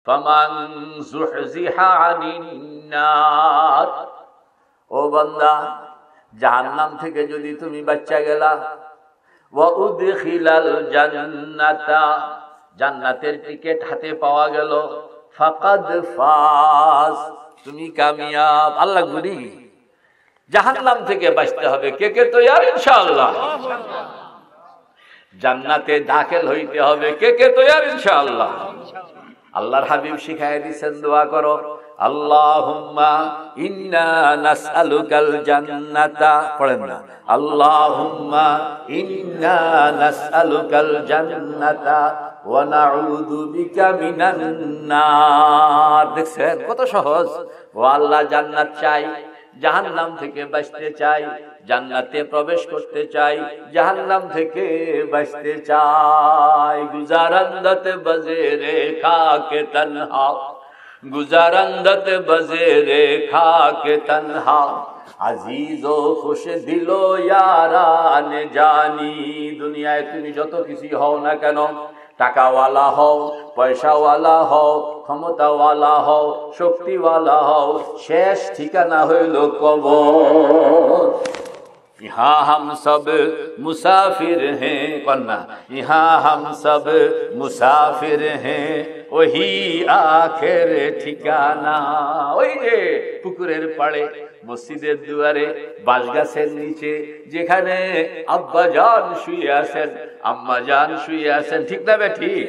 ফামান যুহজিহা আনিন নার, ও বান্দা জাহান্নাম থেকে যদি তুমি বাঁচা গেলা, ওয়া উদখিলাল জান্নাতা, জান্নাতের টিকিট হাতে পাওয়া গেল, ফাকাদ ফাজ, তুমি কামিয়াব। আল্লাহ গুরি জাহান্নাম থেকে বাঁচতে হবে, কে কে তৈয়ার? ইনশাআল্লাহ। জান্নাতে দাখিল হইতে হবে, কে কে তৈয়ার? ইনশাআল্লাহ। আল্লাহর হাবিব শিখায় দিয়েছেন, দোয়া করো, আল্লাহুম্মা ইন্না নাসআলুকাল জান্নাতা, পড়েন না, আল্লাহুম্মা ইন্না নাসআলুকাল জান্নাতা ওয়া নাউযু বিকা মিনান নার। দেখছেন কত সহজ। ও আল্লাহ, জান্নাত চাই, জাহান্নাম থেকে বাঁচতে চাই, জান্নাতে প্রবেশ করতে চাই, জাহান্নাম থেকে বাঁচতে চাই। গুজারান্দত বজেরে খাকে তনহা, গুজারান্দত বজেরে খাকে তনহা, আজিজ ও খুশ দিলো ইয়ারান জানি। দুনিয়ায় তুমি যত কিছু হও না কেন, টাকাওয়ালা হও, পয়সাওয়ালা হও, ক্ষমতাওয়ালা হও, শক্তিওয়ালা হও, শেষ ঠিকানা হইল কবর। ইহা হাম সব মুসাফির হ্যাঁ, কন্যা, ইহা হাম সব মুসাফির হ্যাঁ, ওহি আখের ঠিকানা। ওই যে পুকুরের পাড়ে, মসজিদের দুয়ারে, বাঁশগাছের নিচে, যেখানে আব্বা জান শুয়ে আছেন, আম্মা জান শুয়ে আছেন, ঠিক না বে ঠিক?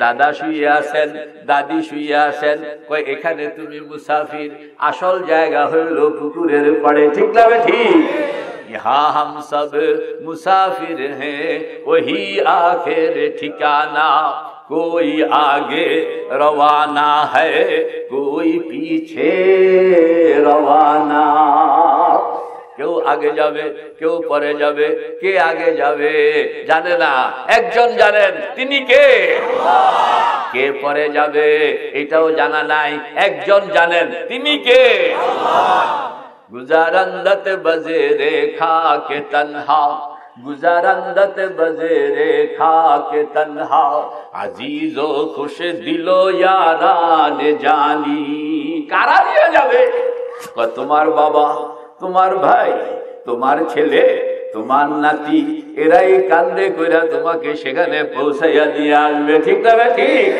দাদা শুয়ে আছেন, দাদি শুয়ে আছেন, কই এখানে তুমি মুসাফির, আসল জায়গা হইল পুকুরের পাড়ে, ঠিক না বে ঠিক? यहाँ हम सब मुसाफिर हैं, वही आखिर ठिकाना, कोई आगे रवाना है, कोई पीछे रवाना। কেউ আগে যাবে, কেউ পরে যাবে, কে আগে যাবে জানে না, একজন জানেন, তিনি কে? কে পরে যাবে এটাও জানা নাই, একজন জানেন, তিনি কে? गुजारंदत बजेरे खाके तन्हा, गुजारंदत बजेरे खाके तन्हा, अजीजो खुश दिलो यारान जानी। कारा दिया जावे, তোমার বাবা, তোমার ভাই, তোমার ছেলে, তোমার নাতি, এরাই কান্দে কইরা তোমাকে সেখানে পৌঁছাইয়া দিয়ে আসবে, ঠিক না ঠিক?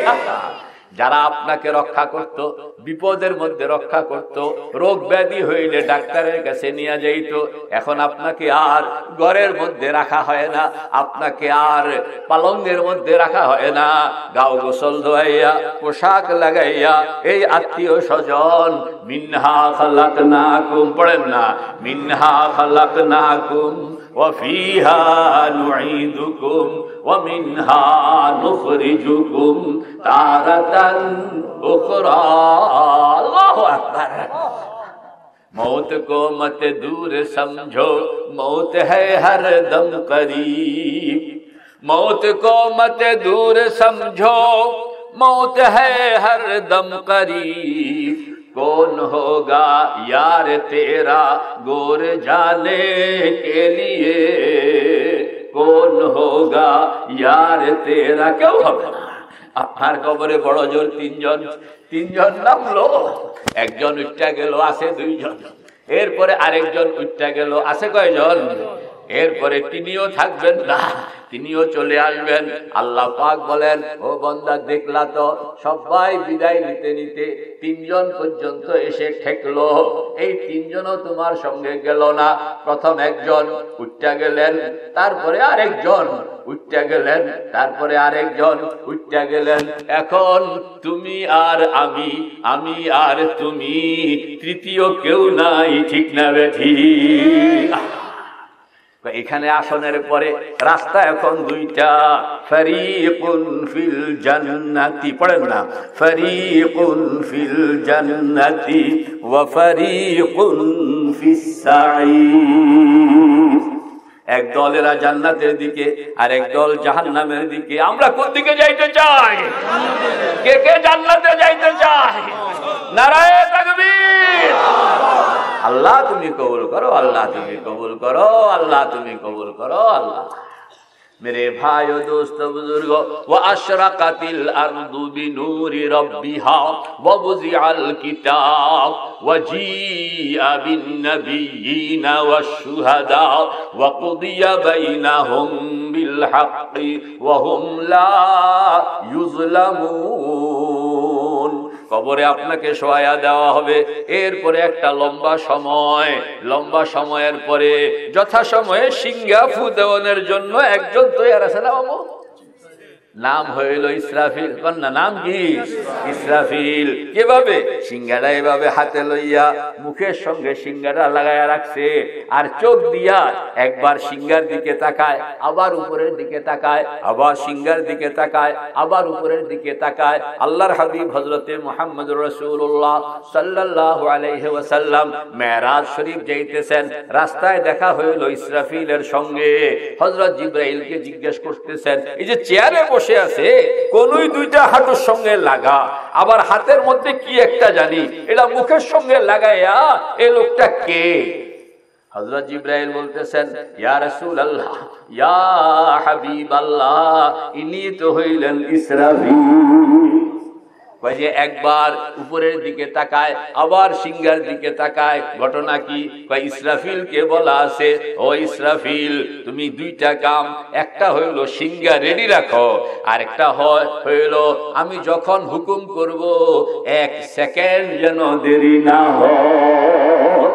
যারা আপনাকে রক্ষা করত, বিপদের মধ্যে রক্ষা করত, রোগ ব্যাধি হইলে ডাক্তারের কাছে নিয়ে যাইত, এখন আপনাকে আর ঘরের মধ্যে রাখা হয় না, আপনাকে আর পালঙ্গের মধ্যে রাখা হয় না, গাও গোসল ধোয়াইয়া, পোশাক লাগাইয়া, এই আত্মীয় স্বজন, মিনহা খালাকনাকুম, পড়েন না, মিনহা খালাকনাকুম ওয়া ফিহা নুঈদুকুম ওয়া মিনহা নুখরিজুকুম तारतन उखरा। अल्लाहु अकबर। मौत को मत दूर समझो, मौत है हर दम करीब, मौत को मत दूर समझो, मौत है हर दम करीब, कौन होगा यार तेरा गोर जाने के लिए, कौन होगा यार तेरा। क्यों হবে না? আপনার কবরে বড় জোর তিনজন নামলো, একজন উঠা গেল, আছে দুইজন, এরপরে আরেকজন উঠা গেল, আছে কয়জন? এরপরে তিনিও থাকবেন না, তিনিও চলে আসবেন। আল্লাহ পাক বলেন, ও বান্দা দেখলা তো, সবাই বিদায় নিতে নিতে তিনজন পর্যন্ত এসে ঠেকলো, এই তিনজনও তোমার সঙ্গে গেল না। প্রথম একজন উঠা গেলেন, তারপরে আরেকজন উঠা গেলেন, তারপরে আরেকজন উঠা গেলেন, এখন তুমি আর আমি, আমি আর তুমি, তৃতীয় কেউ নাই, ঠিক না বেঠিক? এখানে আসনের পরে রাস্তা এখন দুইটা, ফরিকুন ফিল জান্নাতি, পড়েন না, ফরিকুন ফিল জান্নাতি ওয়া ফরিকুন ফিস সাঈর। এক দলেরা জান্নাতের দিকে আর এক দল জাহান্নামের দিকে। আমরা কোন দিকে যাইতে চাই? কে কে জান্নাতে যাইতে চাই? নারায়ে তাকবীর। আল্লাহ তুমি কবুল করো, আল্লাহ তুমি কবুল করো, আল্লাহ তুমি কবুল করো। আল্লাহ मेरे भाइयों दोस्तों बुजुर्गों, व अशरकतिल अर्दु बिनूरि रब्बिहा व वुज़िअल किताब व जीअ बिन्नबिय्यीन वश्शुहदा व क़ुदिया बैनहुम बिल हक़्क़ि व हुम ला युज़लमून। কবরে আপনাকে শোয়া দেওয়া হবে, এরপরে একটা লম্বা সময়ের পরে যথাসময়ে সিংহা ফু দেওয়ানোর জন্য একজন তৈরি আছে না বাবু, নাম হইল ইসরাফিল। কন্যা নাম কি? ইসরাফিল। কিভাবে? সিংহাটা এভাবে হাতে লইয়া মুখের সঙ্গে সিংহাটা লাগাইয়া রাখছে, আর চোখ দিয়া একবার সিংহার দিকে তাকায়, আবার উপরের দিকে তাকায়, আবার সিংহার দিকে তাকায়, আবার উপরের দিকে তাকায়। আল্লাহর হাবিব হযরতে মুহাম্মদুর রাসূলুল্লাহ সাল্লাল্লাহু আলাইহি ওয়াসাল্লাম মেরাজ শরীফ যাইতেছেন, রাস্তায় দেখা হইল ইসরাফিলের সঙ্গে। হযরত জিবরাইলকে জিজ্ঞেস করতেছেন, এই যে চেয়ারে বসে আছে, কোনই দুইটা হাঁটুর সঙ্গে লাগা, আবার হাতের মধ্যে কি একটা জানি, এটা মুখের সঙ্গে লাগাইয়া এই লোকটা কে? হযরত জিবরাইল বলতেছেন, ইয়া রাসূলুল্লাহ, ইয়া হাবিবাল্লাহ, ইনি তো হইলেন ইসরাফিল। যে একবার উপরের দিকে তাকায়, আবার সিংহার দিকে তাকায়, ঘটনা কি? ইসরাফিলকে বলা আছে, ও ইসরাফিল, তুমি দুইটা কাম, একটা হইল সিংহা রেডি রাখো, আর একটা হইল আমি যখন হুকুম করব 1 সেকেন্ড যেন দেরি না হয়।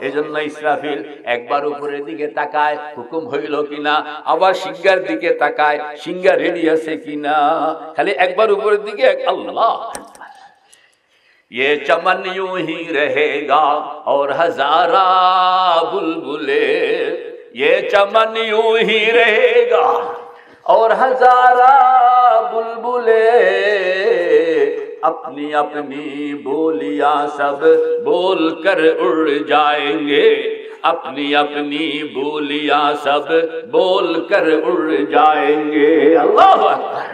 এজন্য ইসরাফিল একবার উপরের দিকে তাকায়, হুকুম হইল কিনা, আবার সিংহার দিকে তাকায়, সিংহা রেডি আছে কিনা, খালি একবার উপরের দিকে। আল্লাহ, ये चमन यूं ही रहेगा और हजारा बुलबुले, ये चमन यूं ही रहेगा और हजारा बुलबुले, अपनी अपनी बोलियां सब बोल कर उड़ जाएंगे, अपनी अपनी बोलियां सब बोल कर उड़ जाएंगे। अल्लाह আকবার।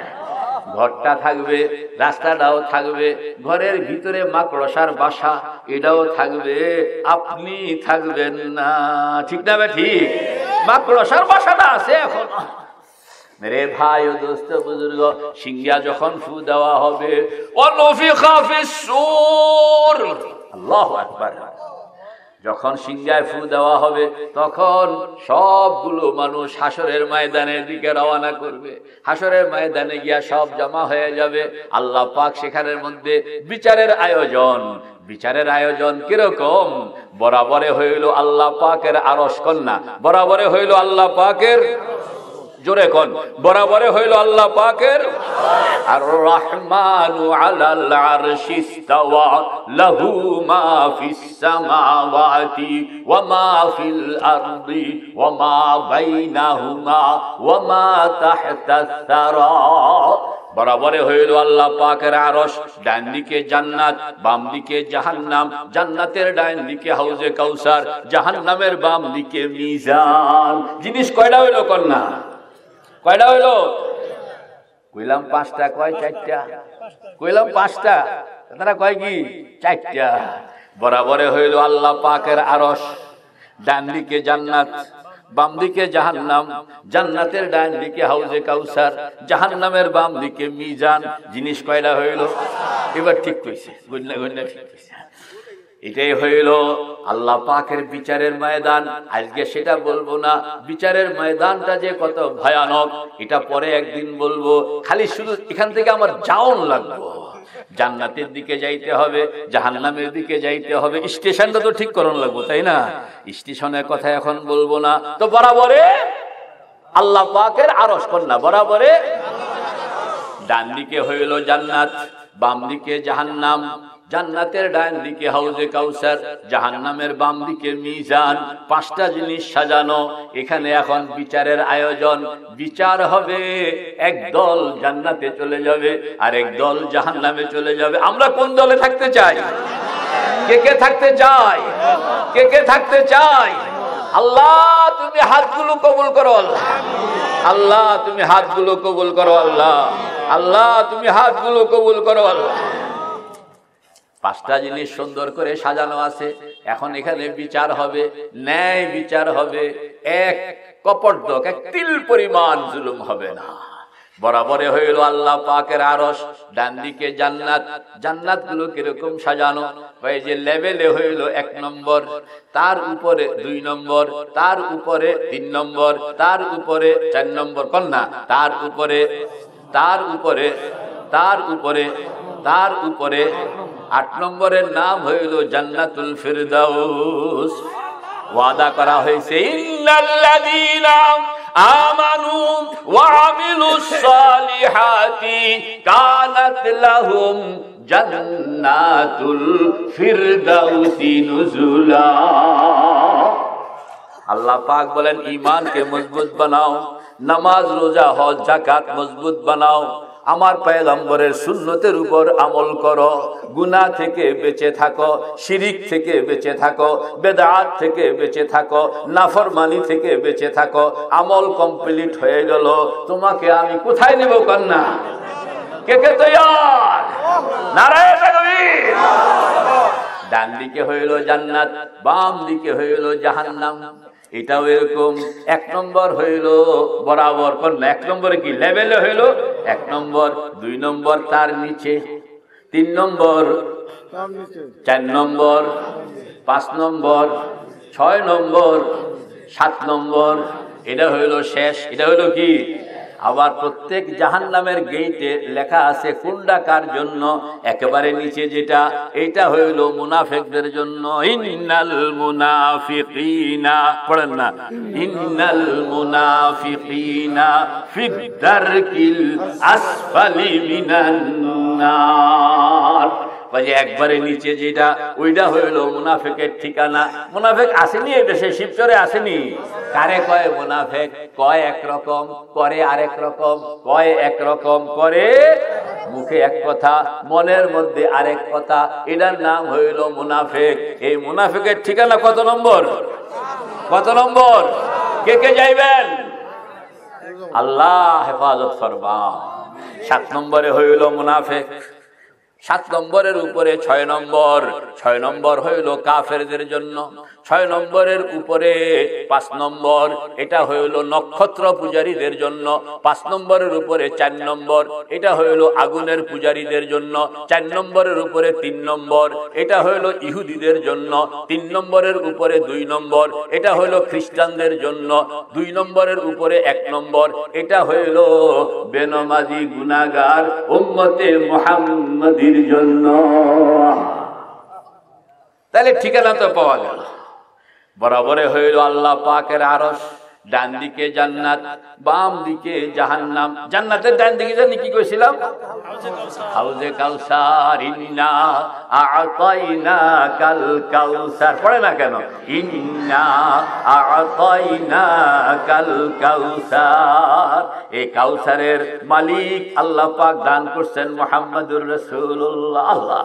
ঘরটা থাকবে, রাস্তাটাও থাকবে, ঘরের ভিতরে মাকড়সার বাসা এটাও থাকবে, আপনি থাকবেন না। ঠিক না ঠিক? মাকড়সার বাসাটা আছে এখন। मेरे भाइयों दोस्तों बुजुर्गों, सिंघा যখন ফু দেওয়া হবে, ওয়ানুফিখা ফিস-সূর, আল্লাহু আকবার। যখন সিংহায় ফু দেওয়া হবে, তখন সবগুলো মানুষ হাসরের ময়দানের দিকে রওনা করবে। হাসরের ময়দানে গিয়া সব জমা হয়ে যাবে। আল্লাহ পাক সেখানের মধ্যে বিচারের আয়োজন কিরকম? বরাবরে হইল আল্লাহ পাকের আরশ কন্যা, বরাবরে হইল আল্লাহ পাকের, জোরে কোন, বরাবরে হইল আল্লাহ পাকের। আর রহমানু আলাল আরশি ইস্তাওয়া লাহু মা ফিস সামাওয়াতি ওয়া মা ফিল আরদি ওয়া মা বাইনাহুমা ওয়া মা তাহতাস সারা। বরাবরে হইল আল্লাহ পাকের আরশ, ডান দিকে জান্নাত, বাম দিকে জাহান্নাম, জান্নাতের ডান দিকে হাউজে কাউসার, জাহান্নামের বাম দিকে মিজান। জিনিস কয়টা হইল কন্যা? কয়টা হইল? কইলাম 5টা, কয় 4টা? কইলাম 5টা, তারা কয় কি 4টা। বরাবরে হইল আল্লাহ পাকের আরশ, ডান দিকে জান্নাত, বাম দিকে জাহান্নাম, জান্নাতের ডান দিকে হাউজে কাউসার, জাহান্নামের বাম দিকে মিজান। জিনিস কয়টা হইল? এবার ঠিক কইছে, গুন্না গুন্না ঠিক কইছে। এটাই হইল আল্লাহ পাকের বিচারের ময়দান। আজকে সেটা বলবো না, বিচারের ময়দানটা যে কত ভয়ানক এটা পরে একদিন বলবো। খালি শুধু এখান থেকে আমার যাওন লাগবো, জান্নাতের দিকে যাইতে হবে, জাহান্নামের দিকে যাইতে হবে, স্টেশনটা তো ঠিক করন লাগবো, তাই না? স্টেশনের কথা এখন বলবো না। তো বরাবরে আল্লাহ পাকের আরশ কন্যা, বরাবরে ডান দিকে হইল জান্নাত, বাম দিকে জাহান্নাম, জান্নাতের ডান দিকে হাউজে কাউসার, জাহান্নামের বাম দিকে মিজান। 5টা জিনিস সাজানো। এখানে এখন বিচারের আয়োজন। বিচার হবে, একদল জান্নাতে চলে যাবে আর একদল জাহান্নামে চলে যাবে। আমরা কোন দলে থাকতে চাই? কে কে থাকতে চাই? কে কে থাকতে চাই? আল্লাহ তুমি হাতগুলো কবুল করো, আল্লাহ, আল্লাহ তুমি হাতগুলো কবুল করো, আল্লাহ, আল্লাহ তুমি হাতগুলো কবুল করো, আল্লাহ। 5টা জিনিস সুন্দর করে সাজানো আছে। এখন এখানে বিচার হবে, ন্যায় বিচার হবে, এক কপর্দক এক তিল পরিমাণ জুলুম হবে না। বরাবরে হইল আল্লাহ পাকের আরশ, ডান দিকে জান্নাত। জান্নাত গুলো কিরকম সাজানো, ওই যে লেভেলে হইল 1 নম্বর, তার উপরে 2 নম্বর, তার উপরে 3 নম্বর, তার উপরে 4 নম্বর, কন্যা তার উপরে, তার উপরে, তার উপরে, তার উপরে 8 নম্বরের নাম হইল জান্নাতুল ফিরদাউস। ওয়াদা করা হয়েছে ইন্নাল্লাযীনা আমানু ওয়া আমিলুস সালিহাতি কানাত লাহুম জান্নাতুল ফিরদাউসি নুজুলা। আল্লাহ পাক বলেন ঈমানকে মজবুত বানাও, নামাজ রোজা হজ যাকাত মজবুত বানাও, আমার পয়গম্বরের সুন্নতের উপর আমল করো, গুনাহ থেকে বেঁচে থাকো, শিরিক থেকে বেঁচে থাকো, বেদাত থেকে বেঁচে থাকো, নাফরমানি থেকে বেঁচে থাকো। আমল কমপ্লিট হয়ে গেল, তোমাকে আমি কোথায় নেব কন্যা? কে কে তৈয়ার? নারায়ে তাকবীর। ডান দিকে হইল জান্নাত, বাম দিকে হইল জাহান্নাম। এটাও এরকম 1 নম্বর হইল বরাবর, কন্যা 1 নম্বরে কি লেভেলে হইল 1 নম্বর, 2 নম্বর তার নিচে, 3 নম্বর, 4 নম্বর, 5 নম্বর, 6 নম্বর, 7 নম্বর। এটা হইল শেষ। এটা হইল কি? আবার প্রত্যেক জাহান্নামের গেটে লেখা আছে কোনটা কার জন্য। একেবারে নিচে যেটা, এটা হইল মুনাফিকদের জন্য। ইন্নাল মুনাফিকিনা, পড়েন না, ইন্নাল মুনাফিকিনা ফিদ দারকিল আসফালি মিনান নার। বাজে একবারে নিচে যেটা, ওইটা হইল মুনাফিকের ঠিকানা। মুনাফিক আসেনি এই দেশে, শিবচরে আসেনি। কারে কয় মুনাফিক? কয় একরকম, করে আরেক রকম, কয় একরকম, করে মুখে এক কথা, মনের মধ্যে আরেক কথা। এটার নাম হইল মুনাফিক। এই মুনাফিকের ঠিকানা কত নম্বর? কত নম্বর? কে কে যাইবেন? আল্লাহ হেফাজত ফরমান। 7 নম্বরে হইল মুনাফিক। 7 নম্বরের উপরে 6 নম্বর। 6 নম্বর হইল কাফেরদের জন্য। 6 নম্বরের উপরে 5 নম্বর, এটা হইল নক্ষত্র পূজারীদের জন্য। 5 নম্বরের উপরে 4 নম্বর, এটা হইল আগুনের পূজারীদের জন্য। 4 নম্বরের উপরে 3 নম্বর, এটা হইল ইহুদিদের জন্য। 3 নম্বরের উপরে 2 নম্বর, এটা হইল খ্রিস্টানদের জন্য। 2 নম্বরের উপরে 1 নম্বর, এটা হইল বেনমাজি গুনাহগার উম্মতে মুহাম্মাদির জন্য। তাহলে ঠিকানা তো পাওয়া গেল। বরাবরে হইল আল্লাহ পাকের আরশ, ডান দিকে জান্নাত, বাম দিকে জাহান্নাম। জান্নাতের ডান দিকে জানি কি কইছিলাম? হাউজে কাউসার। ইন্না আ'তাইনাকাল কাউসার। পড়ে না কেন? ইন্না আ'তাইনাকাল কাউসার। এই কাউসারের মালিক আল্লাহ পাক দান করছেন মুহাম্মদুর রাসূলুল্লাহ। আল্লাহ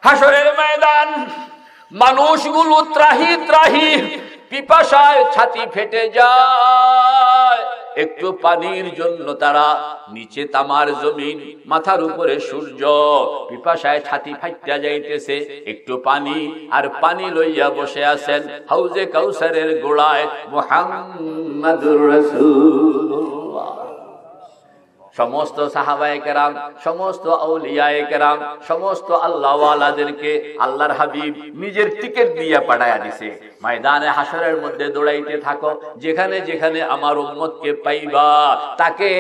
হাসরের ময়দান, মানুষগুলো ত্রাহি ত্রাহি পিপাসায় ছাতি ফেটে যায়। একটু পানির জন্য তারা নিচে তামার জমিন, মাথার উপরে সূর্য, পিপাসায় ছাতি ফাইটা যাইতেছে। একটু পানি, আর পানি লইয়া বসে আছেন হাউজে কাউসারের গোড়ায় মুহাম্মদুর রাসূলুল্লাহ। সমস্ত সাহাবায়ে কেরাম, সমস্ত আউলিয়ায়ে কেরাম, সমস্ত আল্লাহওয়ালাদেরকে আল্লাহর হাবিব নিজের টিকেট দিয়ে পাঠায়া দিছে। ময়দানে হাসরের মধ্যে দৌড়াইতে থাকো, যেখানে যেখানে আমার উম্মতকে পাইবা তাকে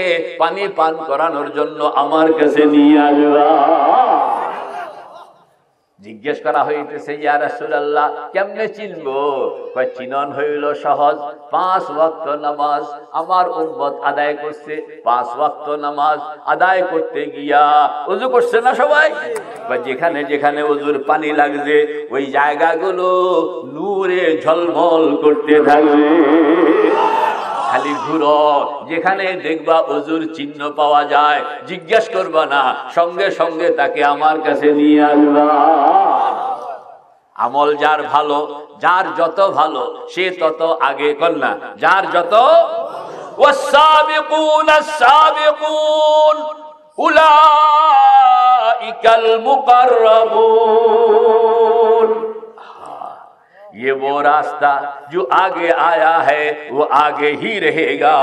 পানি পান করানোর জন্য আমার কাছে নিয়ে আসবা। জিজ্ঞেস করা হইতেছে, ইয়া রাসূলুল্লাহ কেমনে চিনবো? কয় চিনন হইল সহজ। 5 ওয়াক্ত নামাজ আমার উম্মত আদায় করছে। 5 ওয়াক্ত নামাজ আদায় করতে গিয়া ওযু করছে না সবাই? যেখানে যেখানে ওযুর পানি লাগছে ওই জায়গাগুলো নূরে ঝলমল করতে থাকবে। খালি ঘুরো, যেখানে দেখবা ওযুর চিহ্ন পাওয়া যায় জিজ্ঞেস করবা না, সঙ্গে সঙ্গে তাকে আমার কাছে নিয়ে আসবা। আমল যার ভালো, যার যত ভালো সে তত আগে, কন্যা যার যত। ওয়াসাবিকুনাস সাবিকুন, उलाइकल मुकर्रबून, ये वो रास्ता जो आगे आया है वो आगे ही रहेगा।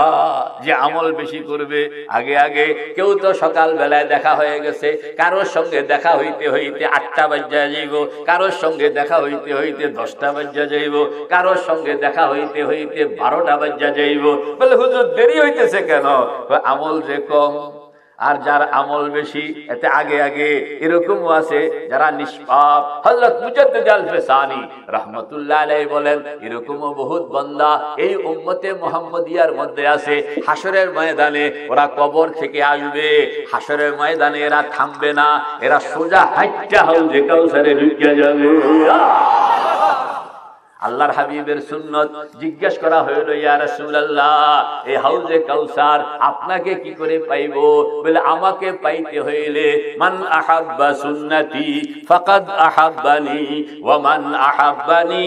যে আমল বেশি করবে আগে আগে, কেউ তো সকাল বেলায় দেখা হয়ে গেছে, কারোর সঙ্গে দেখা হইতে হইতে 8টা বাজে যাইব, কারোর সঙ্গে দেখা হইতে হইতে 10টা বাজে যাইব, কারোর সঙ্গে দেখা হইতে হইতে 12টা বাজে যাইব। বলে হুজুর দেরি হইতেছে কেন? আমল যে কম, আর যার আমল বেশি এতে আগে আগে। এরকমও আছে যারা নিষ্পাপ। হযরত মুজাদ্দিদ আল-ফিসানি রাহমাতুল্লাহ আলাইহি বলেন, এরকমও বহুত বান্দা এই উম্মতে মুহাম্মদিয়ার মধ্যে আছে। হাসরের ময়দানে ওরা কবর থেকে আসবে, হাসরের ময়দানে এরা থামবে না, এরা সোজা হাইটা হাউজে কাউসারে ঢুকে যাবে। আল্লাহর হাবিবের সুন্নত। জিজ্ঞেস করা হলো, ইয়া রাসূলুল্লাহ, এই হাউজে কাউসার আপনাকে কি করে পাইব? বলে আমাকে পাইতে হইলে মান আহাব্বা সুন্নতি ফাকাদ আহাব্বানি ওয়া মান আহাব্বানি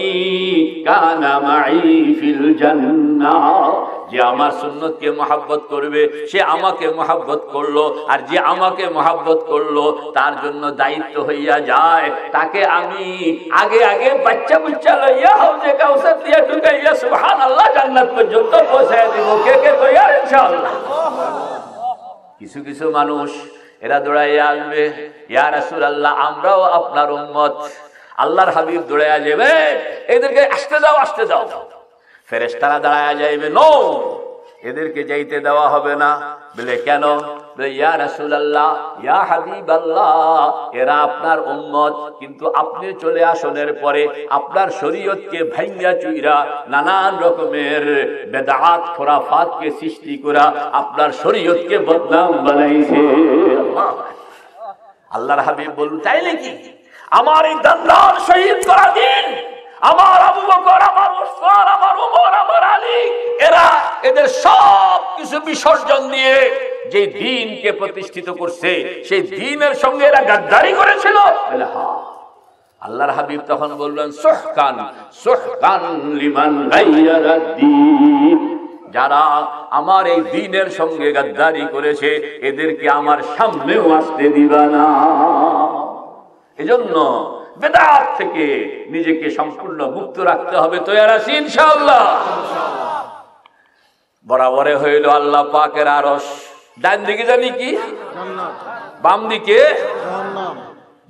কানা মাই ফিল জান্নাহ। যে আমার সুন্নতকে মহব্বত করবে সে আমাকে মহব্বত করলো, আর যে আমাকে মহব্বত করলো তার জন্য দায়িত্ব হইয়া যায় তাকে আমি আগে আগে বাচ্চা বুচ্চা লইয়া হাউজে কাউসার দিয়া ঢুকাইয়া সুবহানাল্লাহ জান্নাত পর্যন্ত পৌঁছায় দিব। কে কে তৈয়ার ইনশাআল্লাহ? কিছু কিছু মানুষ এরা দৌড়াইয়া আসবে, ইয়া রাসূলুল্লাহ আমরাও আপনার উম্মত। আল্লাহর হাবিব দৌড়াইয়া যাবে, এদেরকে আসতে দাও আসতে দাও। ফেরেশতারা দাঁড়ায়া যাইবে, নো, এদেরকে যাইতে দেওয়া হবে না। বলে কেন? বলে ইয়া রাসূলুল্লাহ, ইয়া হাবিবাল্লাহ, এরা আপনার উম্মত, কিন্তু আপনি চলে আসনের পরে আপনার শরীয়তকে ভাঙ্গা চুইরা নানান রকমের বেদাত খোরাফাতকে সৃষ্টি করা আপনার শরীয়তকে বদনাম বানাইছে। আল্লাহর হাবিব বলুন, তাই নাকি? আমার এই দান্দার শহীদ করা দিন, আমার আবু বকর, আমার ওসমান, আমার ওমর, আমার আলী, এরা এদের সব কিছু বিসর্জন দিয়ে যে দ্বীনকে প্রতিষ্ঠিত করছে সেই দ্বীনের সঙ্গে এরা গাদ্দারি করেছিল। আল্লাহর হাবিব তখন বললেন, সুহকান সুহকান লিমান গায়্যারা দ্বীন, যারা আমার এই দ্বীনের সঙ্গে গাদ্দারি করেছে এদেরকে আমার সামনেও আসতে দিবা না। এজন্য বেদাত থেকে নিজেকে সম্পূর্ণ মুক্ত রাখতে হবে। তৈয়ার আছি ইনশাআল্লাহ? বরাবরে হইল আল্লাহ পাকের আরশ। ডান দিকে জানি কি? জান্নাত। বাম দিকে জাহান্নাম।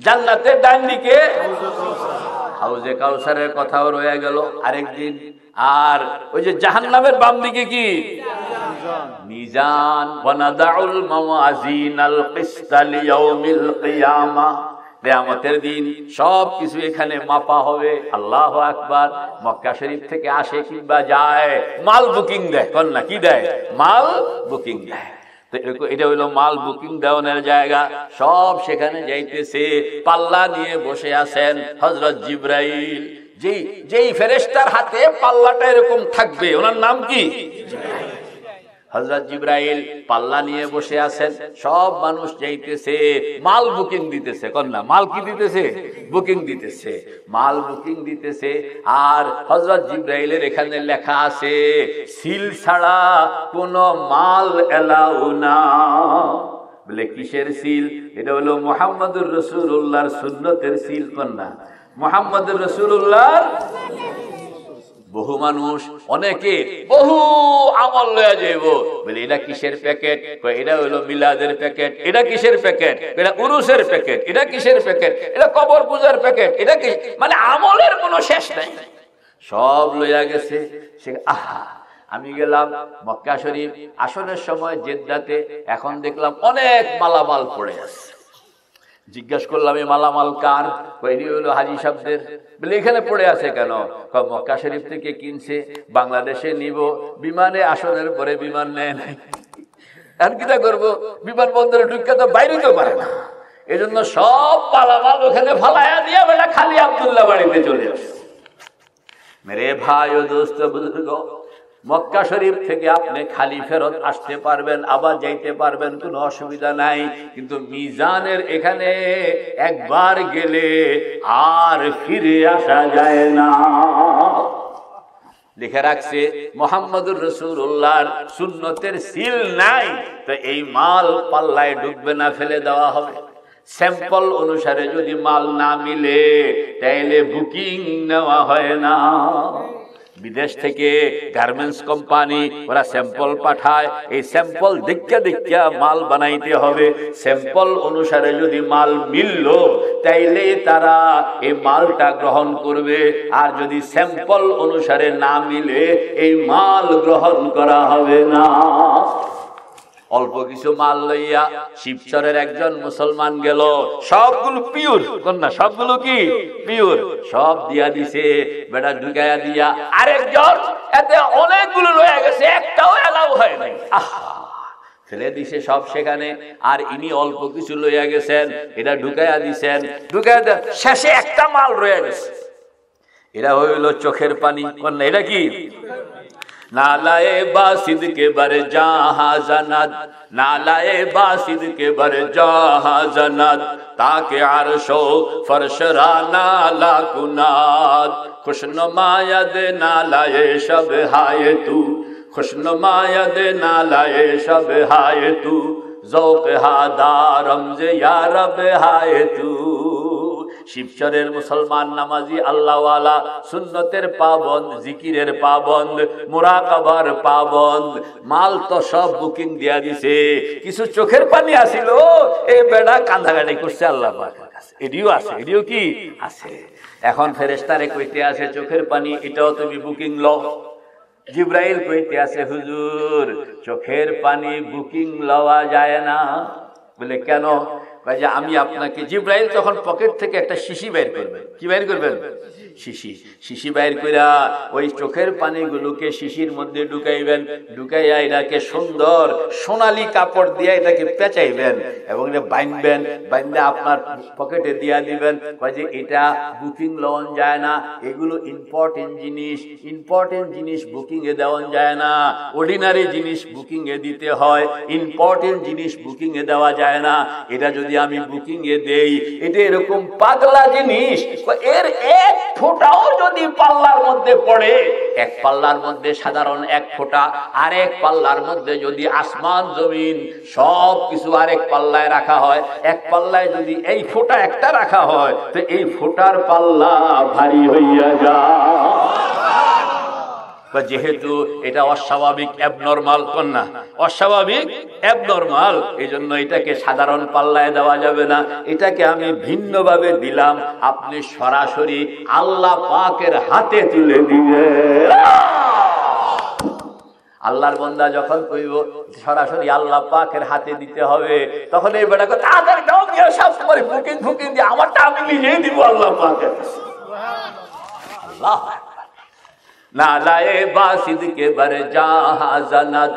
জান্নাতের ডান দিকে হাউজে কাউসারের কথাও রয়ে গেল আরেকদিন। আর ওই যে জাহান্নামের বাম দিকে কি? মিজান। ওয়ানাদাউল মাওয়াজিনাল কিসতা লিয়াউমিল কিয়ামাহ, কিয়ামতের দিন সব কিছু এখানে মাপা হবে। আল্লাহু আকবার। মক্কা শরীফ থেকে আসে কিংবা যায়, মাল বুকিং দেয়। কোন না কি দেয়? মাল বুকিং দেয়। তো এটা হইলো মাল বুকিং দেওয়ার জায়গা। সব সেখানে যাইতেছে, পাল্লা নিয়ে বসে আছেন হযরত জিবরাইল। যেই ফেরেশতার হাতে পাল্লাটা এরকম থাকবে ওনার নাম কি? হযরত জিবরাইল পাল্লা নিয়ে বসে আছেন। সব মানুষ যাইতেছে, মাল বুকিং দিতেছে। কন্যা মাল কি দিতেছে? বুকিং দিতেছে, মাল বুকিং দিতেছে। আর হযরত জিবরাইলের এখানে লেখা আছে, সিল ছাড়া কোনো মাল এলাও না। বলে কিসের সিল? এটা হলো মুহাম্মদুর রাসূলুল্লাহর সুন্নতের সিল। কন্যা মুহাম্মদুর রাসূলুল্লাহর। বহু মানুষ অনেকে বহু আমল লয়ে যাইব। বলে এটা কিসের প্যাকেট? এটা হলো মিলাদের প্যাকেট। এটা কিসের প্যাকেট? এটা উরুসের প্যাকেট। এটা কিসের প্যাকেট? এটা কবর পূজার প্যাকেট। এটা কি? মানে আমলের কোনো শেষ নাই, সব লইয়া গেছে। সে আহা, আমি গেলাম মক্কা শরীফ আসনের সময় জেদ্দাতে, এখন দেখলাম অনেক মালামাল পড়ে আছে। জিজ্ঞাসা করলাম, এই মালামাল কার? কইনি হলো হাজী সাহেবদের। বলে এখানে পড়ে আছে কেন? মক্কা শরীফ থেকে কিনছে, বাংলাদেশে নিব। বিমানে আসনের পরে বিমান নেয় নাই। আর কিটা করবো? বিমানবন্দরে ঢুকে তো বাইরে তো পারে না। এজন্য সব মালামাল ওখানে ফালাইয়া দিয়ে বেলা খালি আব্দুল্লাহ বাড়িতে চলে আসছে। মেরে ভাই ও দোস্ত বুজুর্গ, মক্কা শরীফ থেকে আপনি খালি ফেরত আসতে পারবেন, আবার যাইতে পারবেন, কোনো অসুবিধা নাই। কিন্তু মিজানের এখানে একবার গেলে আর ফিরে আসা যায় না। লিখে রাখছে মুহাম্মদুর রাসূলুল্লাহর সুন্নতের সিল নাই, তো এই মাল পাল্লায় ঢুকবে না, ফেলে দেওয়া হবে। স্যাম্পল অনুসারে যদি মাল না মিলে তাইলে বুকিং নেওয়া হয় না। বিদেশ থেকে গার্মেন্টস কোম্পানি ওরা স্যাম্পল পাঠায়, এই স্যাম্পল দেখা মাল বানাইতে হবে। স্যাম্পল অনুসারে যদি মাল মিলল তাইলে তারা এই মালটা গ্রহণ করবে, আর যদি স্যাম্পল অনুসারে না মিলে এই মাল গ্রহণ করা হবে না। অল্প কিছু মাল লইয়া শিবচরের একজন মুসলমান গেল, সবগুলো পিওর, না সবগুলো কি পিওর, সব দিয়া দিছে, বেটা ঢুকাইয়া দিয়া আরেকজন এতে অনেকগুলো লইয়া গেছে, একটাও এলাও হয় নাই, ফেলে দিছে সব সেখানে। আর ইনি অল্প কিছু লইয়া গেছেন, এটা ঢুকাইয়া দিছেন, ঢুকাইয়া শেষে একটা মাল রয়ে গেছে। এরা হইল চোখের পানি, না এটা কি नालाए बासिद के बर जहां जनाद, नालाए बासिद के बर जहां जनाद, ताके अर्शो फरशरा नाला कुनाद, खुशनुमायद नालाए शब हाय तू, खुशनुमायद नालाए शब हाय तू, ज़ौक़ हादा रमज़ या रब हाय तू। শিবচরের মুসলমান নামাজি আল্লাহওয়ালা, সুন্নতের পাবন্দ, জিকিরের পাবন্দ, মুরাকাবার পাবন্দ, মাল তো সব বুকিং দিয়া দিছে। কিছু চোখের পানি আসিল, এই বেড়া কান্দাকাটি করছে আল্লাহ পাকের কাছে, এটিও আছে, এটিও কি আছে। এখন ফেরেশতারে কইতে আছে চোখের পানি এটাও তুমি বুকিং লও। জিব্রাইল কইতে আছে হুজুর চোখের পানি বুকিং লওয়া যায় না। বলে কেন? যে আমি আপনাকে, জিব্রাইল তখন পকেট থেকে একটা শিশি বের করবেন। কি বের করবেন? শিশি বের কইরা ওই চোখের পানিগুলোকে শিশির মধ্যে ঢুকাইবেন, ঢুকাইয়া এটাকে সুন্দর সোনালী কাপড় দিয়ে এটাকে পেঁচাইবেন এবং এটা বাইনবেন, বাইন্দে আপনার পকেটে দিয়া দিবেন। কয় যে এটা বুকিং লওয়া যায় না, এগুলো ইম্পর্টেন্ট জিনিস, ইম্পর্টেন্ট জিনিস বুকিং এ দেওয়া যায় না, অর্ডিনারি জিনিস বুকিং এ দিতে হয়, ইম্পর্টেন্ট জিনিস বুকিং এ দেওয়া যায় না। এটা যদি আমি বুকিং এ দেই, এটা এরকম পাগলা জিনিস, এর এক ফোঁটাও যদি পাল্লার মধ্যে পড়ে, এক পাল্লার মধ্যে সাধারণ এক ফোঁটা, আরেক পাল্লার মধ্যে যদি আসমান জমিন সব কিছু আরেক পাল্লায় রাখা হয়, এক পাল্লায় যদি এই ফোঁটা একটা রাখা হয়, তো এই ফোঁটার পাল্লা ভারী হইয়া যায়। যেহেতু এটা অস্বাভাবিক, অ্যাবনর্মাল, কন্যা অস্বাভাবিক অ্যাবনর্মাল, এই জন্য এটাকে সাধারণ পাল্লায় দেওয়া যাবে না, এটাকে আমি ভিন্নভাবে দিলাম, আপনি সরাসরি আল্লাহ পাকের হাতে তুলে দিবেন। আল্লাহর বান্দা যখন কইব সরাসরি আল্লাহ পাকের হাতে দিতে হবে, তখন এই বেটাকে তাদের দাও দিয়ে সব করে বুকিং ফুকিং দিয়ে আমারটা আমি নিজেই দিব আল্লাহ পাকের। আল্লাহ नालाए बासिद के बर जहां जनाद,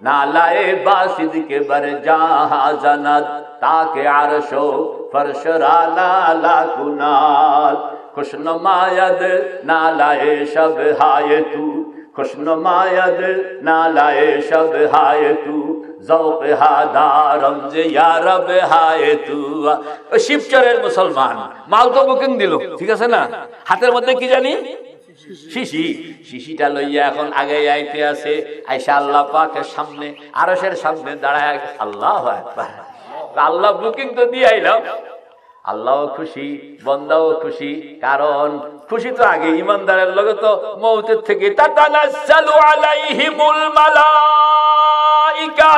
नालाए बासिद के बर जहां जनाद, ताके अर्शो फरशरा नाला कुनाद, खुशनुमायद नालाए शब हाय तू, खुशनुमायद नालाए शब हाय तू, ज़ौक़ हादा रमज़ या रब हाय तू। শিবচরের মুসলমান মাল তো বুকিং দিল, ঠিক আছে না, হাতের মধ্যে কি জানি শিশি, শিশিটা লইয়া এখন আগে আইতে আছে, আইসা আল্লাহ পাকের সামনে আরশের সামনে দাঁড়ায়, আল্লাহু আকবার, আল্লাহ বুকিং তো দিয়ে আইলাম, আল্লাহও খুশি, বান্দাও খুশি, কারণ খুশি তো আগে ইমানদারের লগে তো মওতের থেকে তাতানাজ্জালু আলাইহিমুল মালাইকা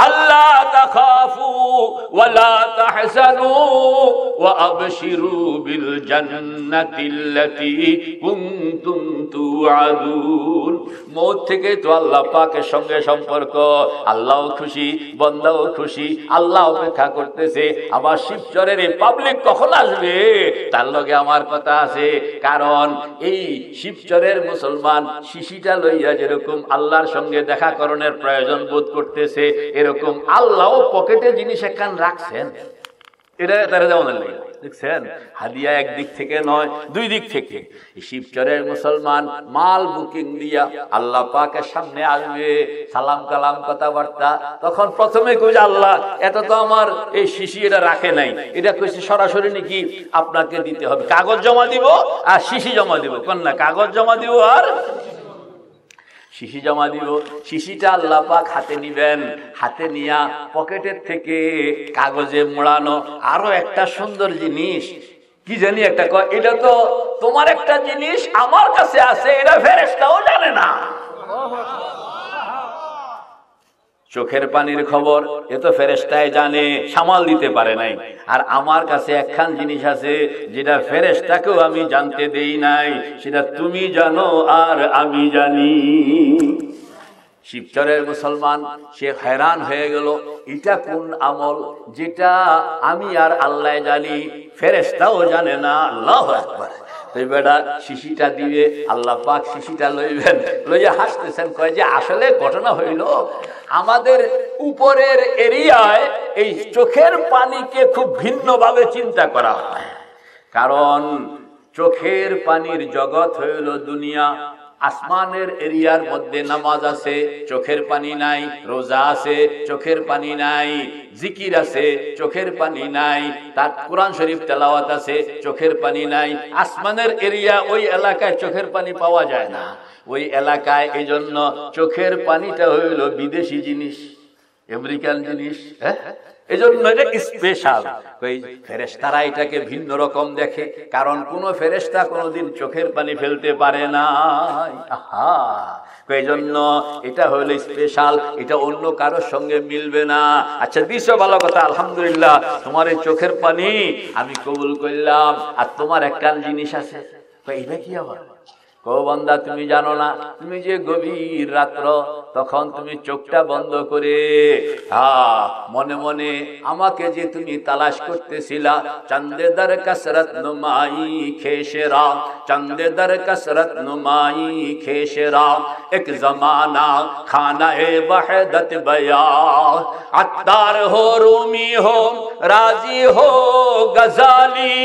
আল্লাহ তাখাফু ওয়ালা তাহজানু ওয়া আবশিরু বিল জান্নাতিল্লাতী কুনতুম তুআদুন। মওত থেকে তো আল্লাহ পাকের সঙ্গে সম্পর্ক, আল্লাহও খুশি, বান্দাও খুশি, আল্লাহ অপেক্ষা করতেছে আমার শিবচরের এই পাবলিক কখন আসবে, তার লগে আমার কথা আছে। কারণ এই শিবচরের মুসলমান শিশিটা লইয়া যেরকম আল্লাহর সঙ্গে দেখা করণের প্রয়োজন বোধ করতেছে, এরকম আল্লাহ পকেটে জিনিস একখান রাখছেন, এটা তারা যেমন দেখছেন হাদিয়া একদিক থেকে নয়, দুই দিক থেকে। শিবচরের মুসলমান মাল বুকিং দিয়া আল্লাহ পাকের সামনে আসবে, সালাম কালাম কথাবার্তা, তখন প্রথমে কইছে আল্লাহ এটা তো আমার এই শিশি এটা রাখে নাই, এটা কইছে সরাসরি নাকি আপনাকে দিতে হবে, কাগজ জমা দিব আর শিশি জমা দিব, কোন না কাগজ জমা দিব আর শিশি জমা দিব। শিশিটা আল্লাহ পাক হাতে নিবেন, হাতে নিয়া পকেটের থেকে কাগজে মোড়ানো আরো একটা সুন্দর জিনিস, কি জানি একটা কয়, এটা তো তোমার একটা জিনিস আমার কাছে আছে, এটা ফেরেশতাও জানে না। চোখের পানির খবর এ তো ফেরেশতাই জানে, সামাল দিতে পারে নাই। আর আমার কাছে একখান জিনিস আছে যেটা ফেরেশতাকেও আমি জানতে দেই নাই, সেটা তুমি জানো আর আমি জানি। শিবচরের মুসলমান সে हैरान হয়ে গেল, এটা কোন আমল যেটা আমি আর আল্লাহ জানি, ফেরেশতাও জানে না। আল্লাহু আকবার। বেটা শিশিটা দিবে, আল্লাহ পাক শিশিটা লইবেন, লইয়া হাসতেছেন, কয় যে আসলে ঘটনা হইল আমাদের উপরের এরিয়ায় এই চোখের পানিকে খুব ভিন্নভাবে চিন্তা করা হয়। কারণ চোখের পানির জগৎ হইল দুনিয়া, আসমানের এরিয়ার মধ্যে নামাজ আছে, চোখের পানি নাই, রোজা আছে, চোখের পানি নাই, জিকির আছে, চোখের পানি নাই, তার কোরআন শরীফ তেলাওয়াত আছে, চোখের পানি নাই। আসমানের এরিয়া ওই এলাকায় চোখের পানি পাওয়া যায় না, ওই এলাকায়। এই জন্য চোখের পানিটা হইল বিদেশি জিনিস, আমেরিকান জিনিস। এই জন্য এটা স্পেশাল। ফেরেশতারা এটাকে ভিন্ন রকম দেখে, কারণ কোন ফেরেশতা কোনদিন চোখের পানি ফেলতে পারে না। এই জন্য এটা হলো স্পেশাল, এটা অন্য কারোর সঙ্গে মিলবে না। আচ্ছা দিছো, ভালো কথা, আলহামদুলিল্লাহ, তোমার এই চোখের পানি আমি কবুল করলাম। আর তোমার একটা জিনিস আছে, এটা কি আবার? ও বান্দা, তুমি জানো না, তুমি যে গভীর রাত্র তখন তুমি চোখটা বন্ধ করে মনে মনে আমাকে যে তুমি তালাশ করতেছিলা, চন্দে দর কসরত নুমাই খেশেরা, চন্দে দর কসরত নুমাই খেশেরা, এক জমানা খানা এ वहदत बया, अत्तार हो रूमी हो राजी हो गजाली,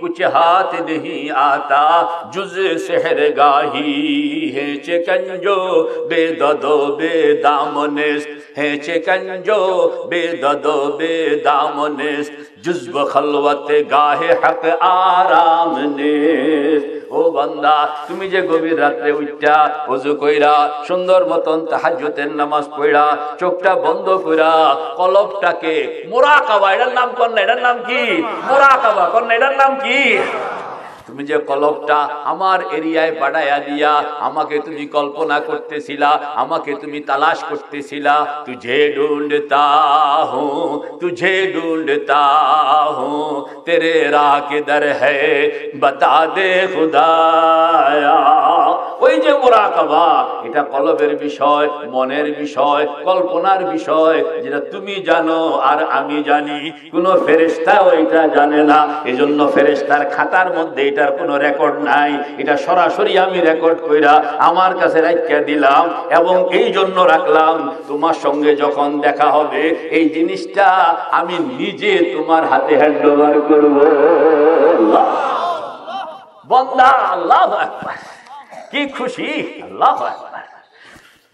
कुछ हाथ नहीं आता जुज सहरगाही, है चिकंजो बेददो बेदामनेस, है चिकंजो बेददो बेदामनेस, जुज्ब खलवत गाहे हक आराम नेस। ও বান্দা, তুমি যে গভীর রাত্রে উঠা ওযু কইরা সুন্দর মতন তাহাজ্জুদের নামাজ পড়া চোখটা বন্ধ কইরা কলবটাকে মুরাকাবা, এটার নাম কোন, এটার নাম কি? মুরাকাবা। কোন, এটার নাম কি? তুমি যে কলবটা আমার এরিয়ায় পাঠাইয়া দিয়া আমাকে তুমি কল্পনা করতেছিলা, আমাকে তুমি তালাশ করতেছিলা, তুঝে ঢুঁढता हूँ, तुझे ढूंढता हूँ, तेरे राह किधर है बता दे खुदाया। ওই যে মুরাকাবা, এটা কলবের বিষয়, মনের বিষয়, কল্পনার বিষয়, যেটা তুমি জানো আর আমি জানি, কোন ফেরেশতা ওইটা জানে না। এজন্য ফেরেশতার খাতার মধ্যে এটার কোনো রেকর্ড নাই, এটা সরাসরি আমি রেকর্ড কইরা আমার কাছে রাখিয়া দিলাম, এবং এই জন্য রাখলাম তোমার সঙ্গে যখন দেখা হবে এই জিনিসটা আমি নিজে তোমার হাতে হ্যান্ডওভার করব। বান্দা, আল্লাহু আকবার, কি খুশি, আল্লাহু আকবার।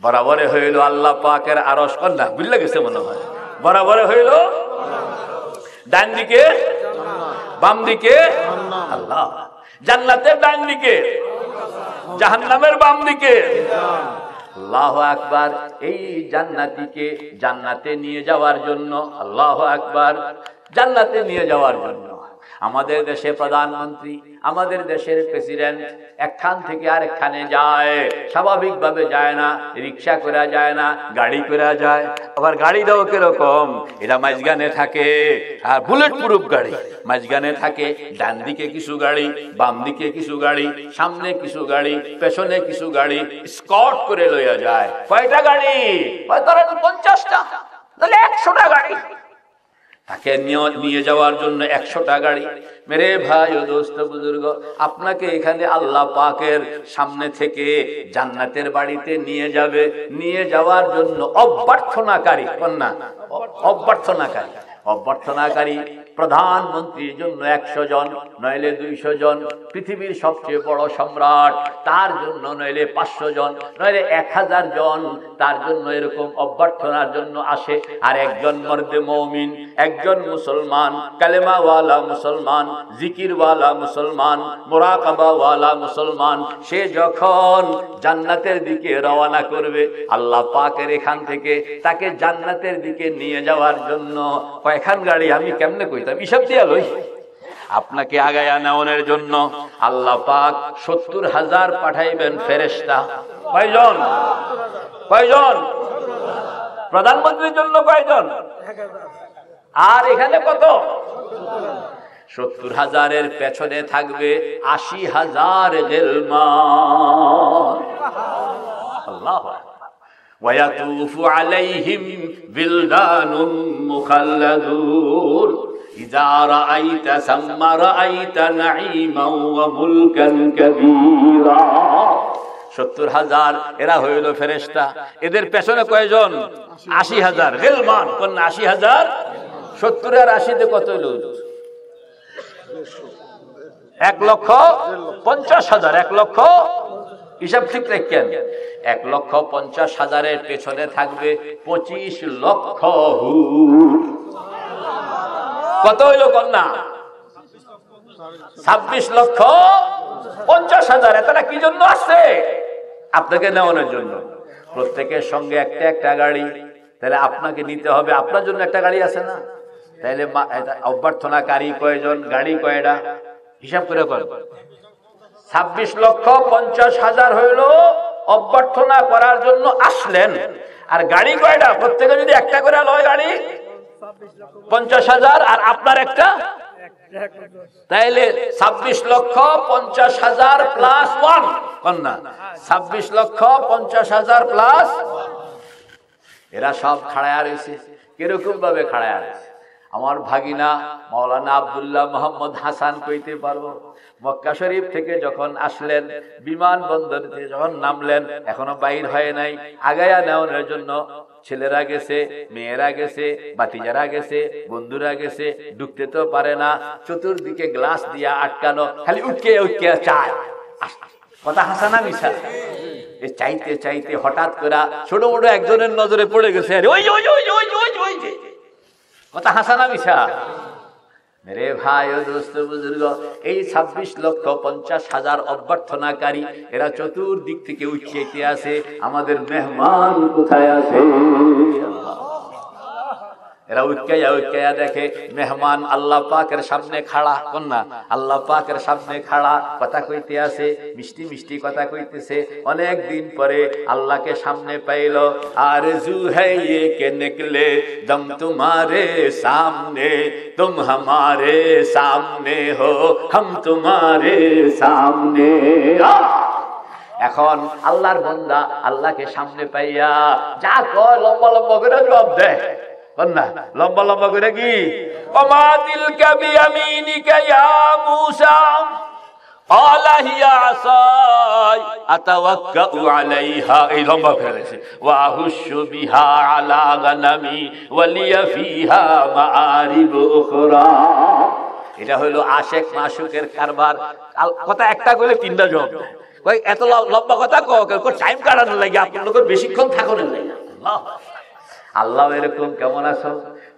বরাবরে হইল আল্লাহ পাকের আরশ, কন্যা বুঝলে গেছে মনে হয়, বরাবরে হইল ডান দিকে বাম দিকে আল্লাহ, জান্নাতের ডান দিকে, জাহান্নামের বাম দিকে। আল্লাহু আকবার। এই জান্নাতীকে জান্নাতে নিয়ে যাওয়ার জন্য, আল্লাহু আকবার, জান্নাতে নিয়ে যাওয়ার জন্য আমাদের দেশে প্রধানমন্ত্রী, আমাদের দেশের প্রেসিডেন্ট একখান থেকে আরেকখানে যায়, স্বাভাবিকভাবে যায় না, রিক্সা করে যায় না, গাড়ি করে যায়। আবার গাড়িটাও কিরকম, এটা মাঝখানে থাকে, আর বুলেট প্রুফ গাড়ি, মাঝখানে থাকে, ডান দিকে কিছু গাড়ি, বাম দিকে কিছু গাড়ি, সামনে কিছু গাড়ি, পেছনে কিছু গাড়ি, স্কট করে লইয়া যায়। কয়টা গাড়ি? 50টা, তাহলে 100টা গাড়ি। তাকে নিয়ে যাওয়ার জন্য 100টা গাড়ি। মেরে ভাই ও দোস্ত বুজুর্গ, আপনাকে এখানে আল্লাহ পাকের সামনে থেকে জান্নাতের বাড়িতে নিয়ে যাবে, নিয়ে যাওয়ার জন্য অভ্যর্থনাকারী, কন্যা অভ্যর্থনাকারী প্রধানমন্ত্রীর জন্য 100 জন, নইলে 200 জন, পৃথিবীর সবচেয়ে বড় সম্রাট তার জন্য নইলে 500 জন, নইলে 1000 জন তার জন্য এরকম অভ্যর্থনার জন্য আসে। আর একজন মর্দে মুমিন, একজন মুসলমান, কালেমাওয়ালা মুসলমান, জিকিরওয়ালা মুসলমান, মুরাকাবাওয়ালা মুসলমান, সে যখন জান্নাতের দিকে রওনা করবে, আল্লাহ পাকের এখান থেকে তাকে জান্নাতের দিকে নিয়ে যাওয়ার জন্য কয়খান গাড়ি আমি কেমনে কইতাম হিসাব দিয়া লই। আপনাকে আগায়া নেওয়ার জন্য আল্লাহ পাক 70,000 পাঠাইবেন ফেরেশতা। কয়জন? কয়জন? প্রধানমন্ত্রীর জন্য কয়জন? আর এখানে কত? 70,000-এর পেছনে থাকবে 80,000 গিলমান। আল্লাহু আকবার। ويطوف عليهم بلدان مخلدون إذا رأيت ثم رأيت نعيما وملكا كبيرا। 70,000 এরা হইল ফেরেশতা। এদের পেছনে কয়জন? 80,000 গিলমান। কোন 80,000? 70 আর 80 তে কত হইল? 1,50,000। 1 লক্ষ হিসাব ঠিক রাখেন। 1,50,000-এর পেছনে থাকবে 25 লক্ষ হুর। কত হইল কন্যা? 26,50,000। এতটা কি জন্য আসছে? আপনাকে নেওয়ানোর জন্য। প্রত্যেকের সঙ্গে একটা একটা গাড়ি, তাহলে আপনাকে নিতে হবে। আপনার জন্য একটা গাড়ি আছে না? তাহলে অভ্যর্থনাকারী কয়জন, গাড়ি কয়টা, হিসাব করে করেন। 26,50,000 হইল অভ্যর্থনা করার জন্য আসলেন। আর গাড়ি কয়টা? প্রত্যেকে যদি একটা করে লয় গাড়ি 50,000, আর আপনার একটা, তাইলে 26,50,000 প্লাস 1 কন্যা। 26,50,000 প্লাস। এরা সব খাড়ায়া রয়েছে। কিরকম ভাবে খাড়ায়া রয়েছে? আমার ভাগিনা মাওলানা আব্দুল্লাহ মোহাম্মদ হাসান কইতে পারবো, মক্কা শরীফ থেকে যখন আসলেন, বিমানবন্দরে যখন নামলেন, এখনো বাইর হয় নাই, আগায়া নেওয়ার জন্য ছেলেরা গেছে, মেয়েরা গেছে, বাতিজারা গেছে, বন্ধুরা গেছে, ঢুকতে তো পারে না, চতুর্দিকে গ্লাস দিয়া আটকানো, খালি উঠকে উঠকে চায়। কথা হাসা না মিশা? চাইতে চাইতে হঠাৎ করে ছোট বড় একজনের নজরে পড়ে গেছে, কথা হাসা না মিশা? মেরে ভাই ও দোস্ত বুজুর্গ, এই 26,50,000 অভ্যর্থনাকারী, এরা চতুর্দিক থেকে উঠিয়ে আছে। আমাদের মেহমান কোথায় আছে? এরা উৎকাইয়া দেখে মেহমান আল্লাহ পাকের সামনে খাড়া। কন্যা আল্লাহ পাকের সামনে খাড়া, কথা কইতে আছে, মিষ্টি মিষ্টি কথা কইতেছে। অনেক দিন পরে আল্লাহকে সামনে পাইল। আরজু है ये के निकले दम तुम्हारे सामने, तुम हमारे सामने हो, हम तुम्हारे सामने। এখন আল্লাহর বান্দা আল্লাহকে সামনে পাইয়া যা কয় লম্বা লম্বা করে জবাব দেয়। কন্যা লম্বা লম্বা করে কি? ওমা তিলকা বিয়ামিনিকা ইয়া মূসা ক্বালা হিয়া আসাই আতাওয়াক্কাউ আলাইহা। এই লম্বা ফেরেছে। ওয়া আহুশু বিহা আলা গানামি ওয়া লিয়া ফিহা মাআরিব উখরা। এটা হলো আশিক মাশুকের কারবার। কথা একটা কইলে তিনটা জবাব দেয়। কই এত লম্বা কথা কও, টাইম কাটানোর লাগে, আপনার লোকের বেশিক্ষণ থাকুনের লাগে। আল্লাহ আল্লাহ এরকম কেমন আছো?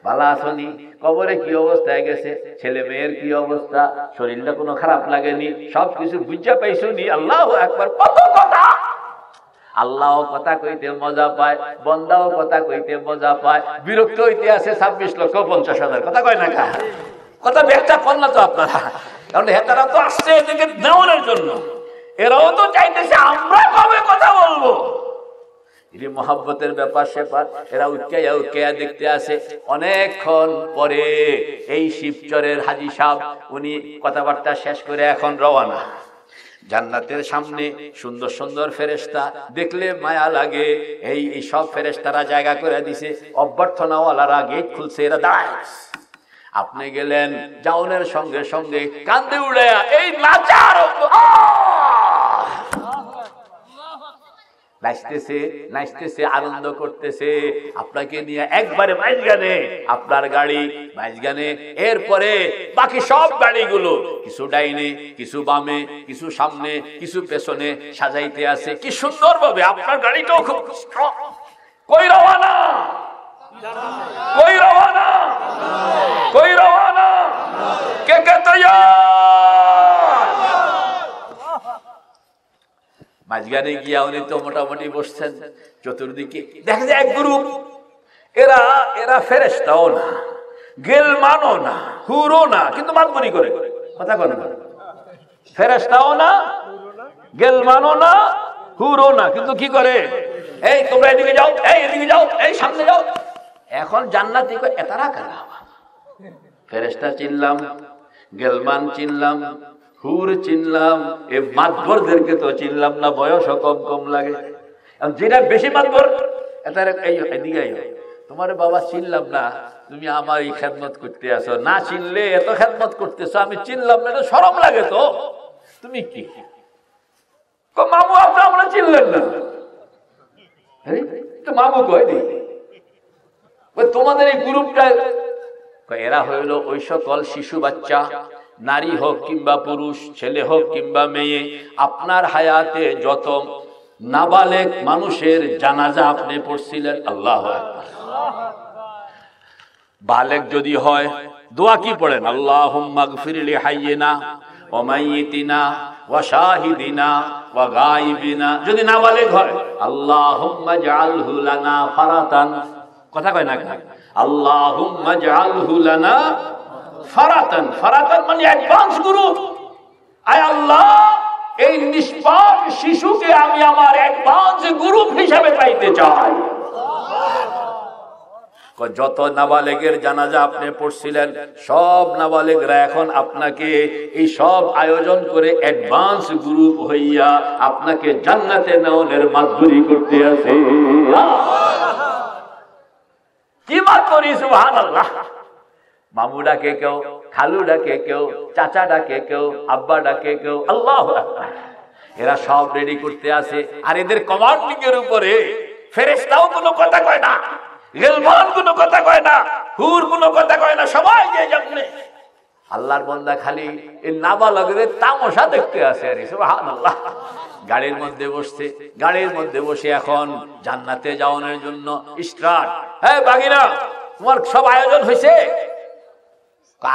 ভালো আছোনি? কবরে কি অবস্থায় গেছে? ছেলে মেয়ের কি অবস্থা? শরীরটা কোনো খারাপ লাগেনি? সবকিছু বুঝা পাইছো নি? আল্লাহু আকবার। কত কথা! আল্লাহও কথা কইতে মজা পায়, বন্দাও কথা কইতে মজা পায়। বিরক্ত হইতে আছে 26,50,000। কথা কয় না কা? কথা ব্যাখ্যা কর না তো আপনারা, কারণ হেতারা তো আসছে এদিকে নেওয়ার জন্য। এরাও তো চাইতেছে আমরা কবে কথা বলবো। মহব্বতের ব্যাপার সেপার এরা উৎকাইয়া দেখতে আসে। অনেকক্ষণ পরে এই শিবচরের হাজী সাহেব উনি কথাবার্তা শেষ করে এখন রওনা। জান্নাতের সামনে সুন্দর সুন্দর ফেরেশতা দেখলে মায়া লাগে। এই সব ফেরেশতারা জায়গা করে দিছে, অভ্যর্থনাওয়ালারা গেট খুলছে, এরা দাঁড়ায়। আপনি গেলেন, যাওনের সঙ্গে সঙ্গে কান্দে উড়ে এই নাচার নাচতেছে নাচতেছে, আনন্দ করতেছে, আপনাকে নিয়ে একবারে মাঝখানে আপনার গাড়ি মাঝখানে, এরপরে বাকি সব গাড়িগুলো কিছু ডাইনে কিছু বামে কিছু সামনে কিছু পেছনে সাজাইতে আছে কি সুন্দর ভাবে। আপনার গাড়িটাও খুব কই রওয়ানা, কই রওয়ানা, কই রওয়ানা, কে কে তৈয়ার। মাঝখানে গিয়া উনি তো মোটামুটি বসছেন, চতুর্দিকে দেখা যায় এক গ্রুপ, এরা এরা ফেরেশতাও না, গেলমানও না, হুরও না, কিন্তু মাতবরি করে কথা বলে না। ফেরেশতাও না, গেলমানও না, হুরও না, কিন্তু কি করে, এই তোমরা এদিকে যাও, এই এদিকে যাও, এই সামনে যাও। এখন জান্নাতি কয় এতারা কারা? ফেরেশতা চিনলাম, গেলমান চিনলাম, হুর চিনলাম, এই মাতবরদেরকে তো চিনলাম না, বয়সও কম কম লাগে। যেটা বেশি মাতবর এতারে এই এদিকে তোমার বাবা চিনলাম না, তুমি আমার এই খেদমত করতে আসো, না চিনলে এত খেদমত করতেছো, আমি চিনলাম না, শরম লাগে তো। তুমি কি মামু আপনার আমরা চিনলেন না? মামু কয় নি তোমাদের এই গ্রুপটা, এরা হইল ওই সকল শিশু বাচ্চা, নারী হোক কিংবা পুরুষ, ছেলে হোক কিংবা মেয়ে, আপনার হায়াতে যত নাবালেগ মানুষের জানাজা আপনি পড়ছিলেন, আল্লাহু আকবার। বালেগ যদি হয় দোয়া কি পড়েন? আল্লাহুম্মা গফির লি হাইয়িনা ওয়া মাইয়িতিনা ওয়া শাহিদিনা ওয়া গায়িবিনা। যদি নাবালেগ হয় আল্লাহুম্মা জাআলহু লানা ফারাতান, কথা কয় না, আল্লাহুম্মা জাআলহু লানা ফারাতান। ফারাতান মানে অ্যাডভান্স গ্রুপ। আয় আল্লাহ, এই নিষ্পাপ শিশুকে আমি আমার অ্যাডভান্স গ্রুপ হিসেবে পাইতে চাই। যত নাবালেগের জানাজা আপনি পড়ছিলেন, সব নাবালেগরা এখন আপনাকে এই সব আয়োজন করে অ্যাডভান্স গ্রুপ হইয়া আপনাকে জান্নাতে নেওয়ার মাদুরি করতে আছে। কি মাদুরি! সুবহানাল্লাহ। মামু ডাকে কেউ, খালু ডাকে কেউ, চাচা ডাকে কেউ, আব্বা ডাকে কেউ, আল্লাহু আকবার। এরা সব রেডি করতে আছে, আর এদের কমান্ডিং এর উপরে ফেরেশতাও কোনো কথা কয় না, গেলমান কোনো কথা কয় না, হুর কোনো কথা কয় না, সবাই যে জানে। আল্লাহর বান্দা খালি এই নাবালকদের তামাশা দেখতে আছে। আরে সুবহানাল্লাহ। গাড়ির মধ্যে বসছে, গাড়ির মধ্যে বসে এখন জান্নাতে যাওয়ার জন্য স্টার্ট। হ্যাঁ বাগিনা, তোমার সব আয়োজন হয়েছে?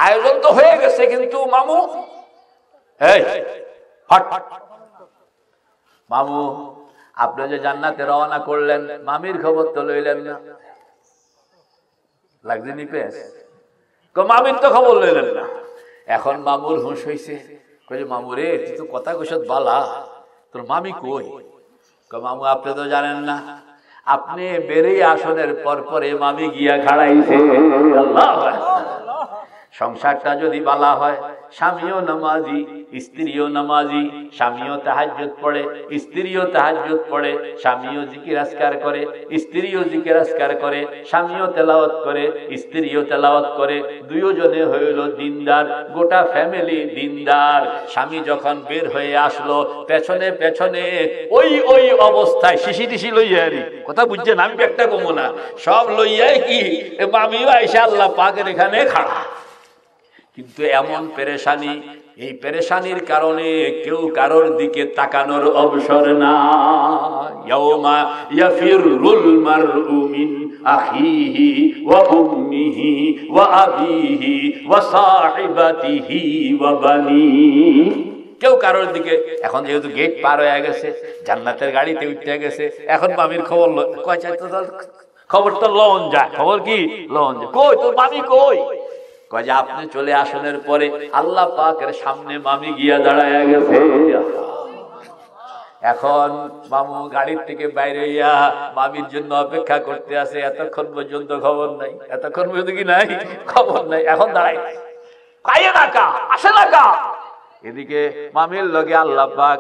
আয়োজন তো হয়ে গেছে, কিন্তু মামু, এই হট, মামু আপনি যে জান্নাতে রওনা করলেন, মামির খবর তো লইলেন না, লাগছে নি পেস? মামির তো খবর লইলেন না। এখন মামুর হুঁশ হইছে, কই মামু রে তুই তো কথা কইছত বালা, তোর মামি কই? মামু আপনি তো জানেন না, আপনি বেরিয়ে আসনের পর পরে মামি গিয়া খাড়াইছে। আল্লাহু আকবার। সংসারটা যদি বালা হয়, স্বামীও নামাজি, স্ত্রীও নামাজি, স্বামীও তাহাজ্জুদ পড়ে, স্ত্রীও তাহাজ্জুদ পড়ে, স্বামীও জিকির আজকার করে, স্ত্রীও জিকির আজকার করে, স্বামীও তেলাওয়াত করে, স্ত্রীও তেলাওয়াত করে, দুইজনে হইল দিনদার, গোটা ফ্যামিলি দিনদার। স্বামী যখন বের হয়ে আসলো, পেছনে পেছনে ওই ওই অবস্থায় শিশি টিসি লইয়ারি, কথা বুঝছেন? আমি একটা কমো না, সব লইয়াই কি মামিও আইসা আল্লাহ পাকের এখানে খাড়া। কিন্তু এমন পেরেশানি, এই পেরেশানির কারণে কেউ কারোর দিকে তাকানোর অবসর না। ইয়াউমা ইয়াফিরুল মারউ মিন আখিহি ওয়া উম্মিহি ওয়া আবিহি ওয়া সাহিবাতিহি ওয়া বানি। কেউ কারোর দিকে, এখন যেহেতু গেট পার হয়ে গেছে, জান্নাতের গাড়িতে উঠে গেছে, এখন মামির খবর কয় চাইতো, খবর তো লন যায়, খবর কি লন যায়, কই তোর মামি কই? কয় যে আপনি চলে আসনের পরে আল্লাহ পাকের সামনে মামি গিয়া দাঁড়ায় গেছে। এখন মামু গাড়ির থেকে বাইরে হইয়া মামির জন্য অপেক্ষা করতে আছে, এতক্ষণ পর্যন্ত খবর নাই, এতক্ষণ পর্যন্ত কি নাই খবর নাই, এখন দাঁড়াই কায়ে না কা, আসে না কা। এদিকে মামির লগে আল্লাহ পাক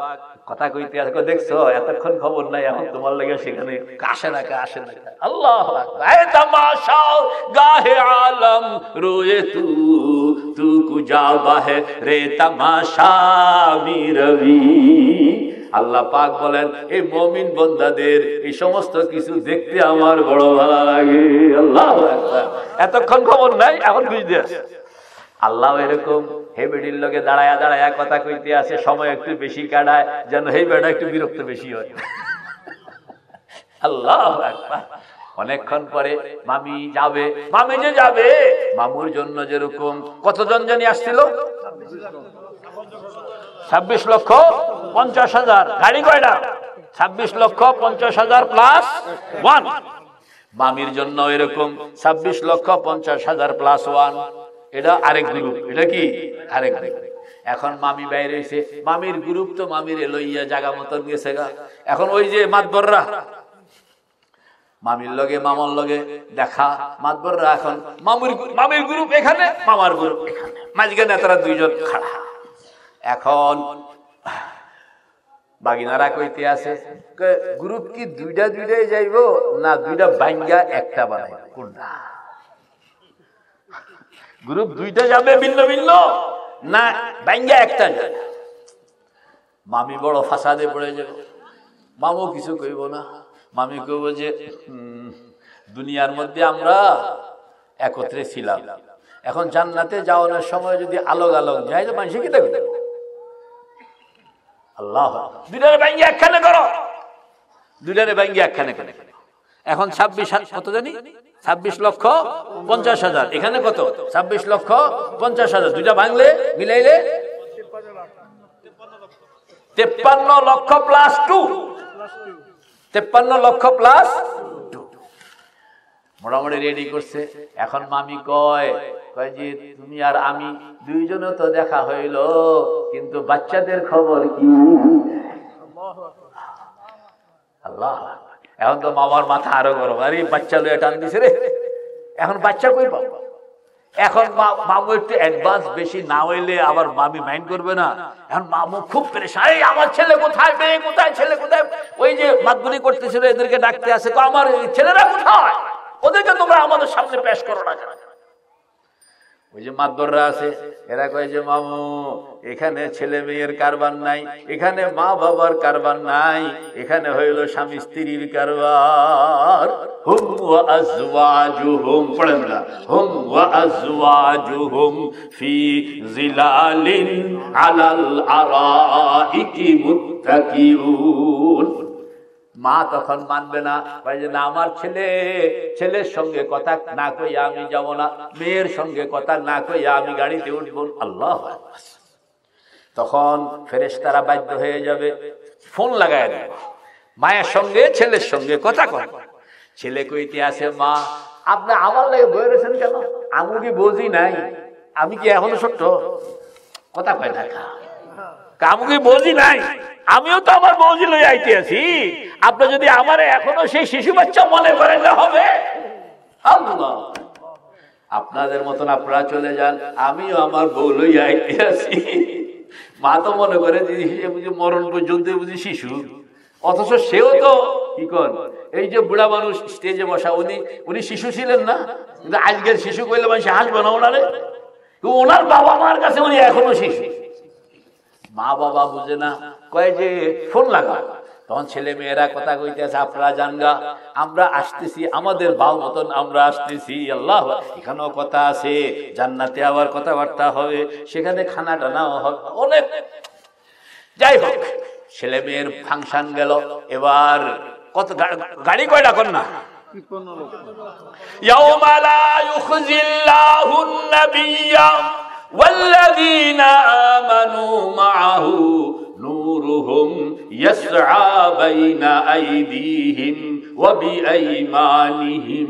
কথা কইতে আছে, দেখছো এতক্ষণ খবর নাই, এখন তোমার লাগে সেখানে আসে না কা, আসে না কা। আল্লাহু আকবার। এ তামাশা গাহে আলম রোয়ে তু তু কুজা বাহে রে তামাশা মিরবি। আল্লাহ পাক বলেন এই মুমিন বান্দাদের এই সমস্ত কিছু দেখতে আমার বড় ভালো লাগে। আল্লাহু আকবার। এতক্ষণ খবর নাই, এখন বুঝতে আসে আল্লাহ এরকম হে বেডির লগে দাঁড়ায়া দাঁড়ায়া কথা কইতে আছে, সময় একটু বেশি কাটায় যেন হে বেড়া একটু বিরক্ত বেশি হয়। আল্লাহু আকবার। অনেকক্ষণ পরে মামি যাবে, মামি যে যাবে মামুর জন্য যেরকম কতজন জানি আসছিল 26,50,000 গাড়ি কয়টা 26,50,000 প্লাস 1। মামির জন্য এরকম 26,50,000 প্লাস 1, এটা আরেক গ্রুপ। এটা কি আরেক গ্রুপ। এখন মামি বাইরে হইছে, মামির গ্রুপ তো মামির লইয়া জায়গা মতন গেছে গা। এখন ওই যে মাতবররা মামির লগে মামার লগে দেখা, মাতবররা এখন মামির গ্রুপ এখানে, মামার গ্রুপ এখানে, মাঝখানে তারা দুইজন খাড়া। এখন বাগিনারা কইতে আছে গ্রুপ কি দুইটাই যাইব না দুইটা ভাঙ্গা একটা বানাইব, কোনটা? গ্রুপ দুইটা যাবে ভিন্ন ভিন্ন না ভাঙ্গা একটা যাবে? মামি বড় ফাসাদে পড়ে যাবে। মামু কিছু কইব না, মামি কইব যে দুনিয়ার মধ্যে আমরা একত্রে ছিলাম, এখন জান্নাতে যাওয়ার সময় যদি আলোক আলোক যায় তো মানুষ কি দেখবে? আল্লাহ দুইটারে ভাঙ্গি একখানে করো, দুইটারে ভাঙ্গি একখানে করে। এখন 26 কত জানি 26,50,000, এখানে কত 26,50,000, দুইটা ভাঙলে মিলাইলে 53 লক্ষ প্লাস 2, 53 লক্ষ প্লাস 2 মোটামুটি রেডি করছে। এখন মামি কয় যে তুমি আর আমি দুইজনে তো দেখা হইল, কিন্তু বাচ্চাদের খবর কি? আল্লাহ। এখন তো মামার মাথা আরো গরম, আরে বাচ্চা লইয়া টান দিছে রে, এখন বাচ্চা কই পাবো? এখন মামু একটু অ্যাডভান্স বেশি না হইলে আবার মামি মাইন্ড করবে না। এখন মামু খুব পেরেশান, এই আমার ছেলে কোথায়, মেয়ে কোথায়, ছেলে কোথায়? ওই যে মাতবুরি করতেছিল এদেরকে ডাকতে আসে, তো আমার ছেলেরা কোথায়? ওদেরকে তোমরা আমাদের সামনে পেশ করো না কেন? ওই যে মাতবররা আছে এরা কয় যে মামু এখানে ছেলে মেয়ের কারবার নাই, এখানে মা বাবার কারবার নাই, এখানে হইল স্বামী স্ত্রীর কারবার। হুম ওয়া আজওয়াজুহুম, পড়েন না, হুম ওয়া আজওয়াজুহুম ফি জিলালিন আলাল আরাইকি মুত্তাকিউন। মা তখন মানবে না, যে না আমার ছেলের সঙ্গে কথা না কইয়া আমি যাব না, মেয়ের সঙ্গে কথা না কইয়া আমি গাড়িতে উঠব। আল্লাহ। তখন ফেরেশতারা বাধ্য হয়ে যাবে, ফোন লাগায় দেবে, মায়ের সঙ্গে ছেলের সঙ্গে কথা কয়। ছেলে কইতে আছে মা আপনি আমার লাগে বয়ে রয়েছেন কেন? আমি কি বুঝি নাই? আমি কি এখনো ছোট্ট? কথা কয় না, আমি কি বুঝি নাই? আমিও তো আমার বউজি লই আইতে আছি, আপনি যদি আমার এখনো সেই শিশু বাচ্চা মনে করেন হবে? আল্লাহ, আপনাদের মতন আপনারা চলে যান, আমিও আমার বউ লই আইতে আছি। মা তো মনে করে যে মরণ পর্যন্ত বুঝি শিশু, অথচ সেও তো কি কর এই যে বুড়া মানুষ স্টেজে বসা, উনি শিশু ছিলেন না, কিন্তু আজকের শিশু কইলে মানুষ হাসবে না ওনারে, ওনার বাবা মার কাছে উনি এখনো শিশু। মা বাবা বুঝে না, কয় যে ফোন লাগা। তখন ছেলে মেয়েরা কথা কইতেছে আপনারা জানগা, আমরা আসতেছি, আমাদের বাউ মতন আমরা আসতেছি। আল্লাহ, এখানেও কথা আছে, জান্নাতে আবার কথাবার্তা হবে, সেখানে খানা টানাও হবে অনেক। যাই হোক, ছেলে মেয়ের ফাংশন গেল। এবার কত গাড়ি কয়টা কর না? ইয়াউমা লা ইউখজিল্লাহুন নাবিয়্যা والذين آمنوا معه نورهم يسعى بين أيديهم وبأيمانهم।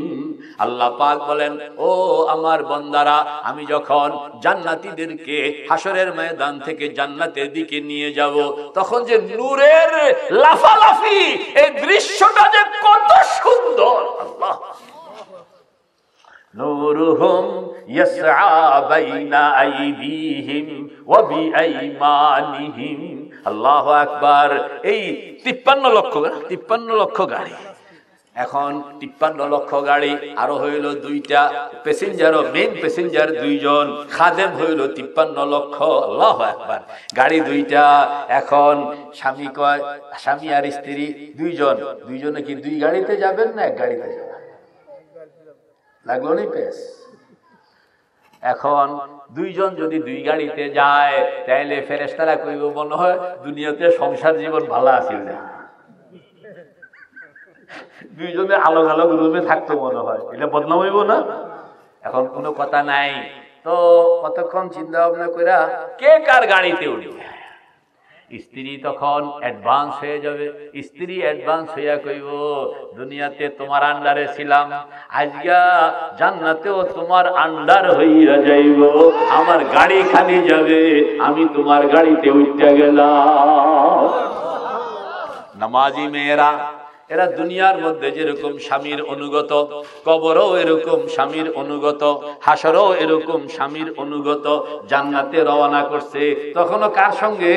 আল্লাহ পাক বলেন, ও আমার বান্দারা, আমি যখন জান্নাতীদেরকে হাসরের ময়দান থেকে জান্নাতের দিকে নিয়ে যাব, তখন যে নূরের লাফালাফি, এই দৃশ্যটা যে কত সুন্দর। আল্লাহ, নূরুহুম ইয়াসআ বাইনা আইদিহিম ওয়া বিআইমানিহিম। আল্লাহু আকবার। এই 53 লক্ষ গাড়ি, এখন 53 লক্ষ গাড়ি, আরো হইল 2টা প্যাসেঞ্জার, মেইন প্যাসেঞ্জার 2 জন, খাদেম হইল 53 লক্ষ। আল্লাহু আকবার। গাড়ি 2টা। এখন স্বামী কয়, স্বামী আর স্ত্রী 2 জন, 2 জনে কি 2 গাড়িতে যাবেন না 1 গাড়িতে যাবেন? লাগলো নি পেস? এখন 2 জন যদি 2 গাড়িতে যায়, তাইলে ফেরেশতারা কইব মনে হয় দুনিয়াতে সংসার জীবন ভালো আছিল না, 2 জনে আলাদা আলাদা রুমে থাকতো মনে হয়, এটা বদনাম হইব না? এখন কোনো কথা নাই তো, কতক্ষণ চিন্তা ভাবনা কইরা কে কার গাড়িতে উঠবে। স্ত্রী তখন অ্যাডভান্স হয়ে যাবে। স্ত্রী অ্যাডভান্স হইয়া কইব, দুনিয়াতে তোমার আন্ডারে ছিলাম, আজকা জান্নাতেও তোমার আন্ডার হইয়া যাইব, আমার গাড়ি খালি যাবে, আমি তোমার গাড়িতে উঠতে গেলাম। নামাজি মেয়েরা, এরা দুনিয়ার মধ্যে যেরকম স্বামীর অনুগত, কবরও এরকম স্বামীর অনুগত, হাসরও এরকম স্বামীর অনুগত। জান্নাতে রওনা করছে, তখনও কার সঙ্গে?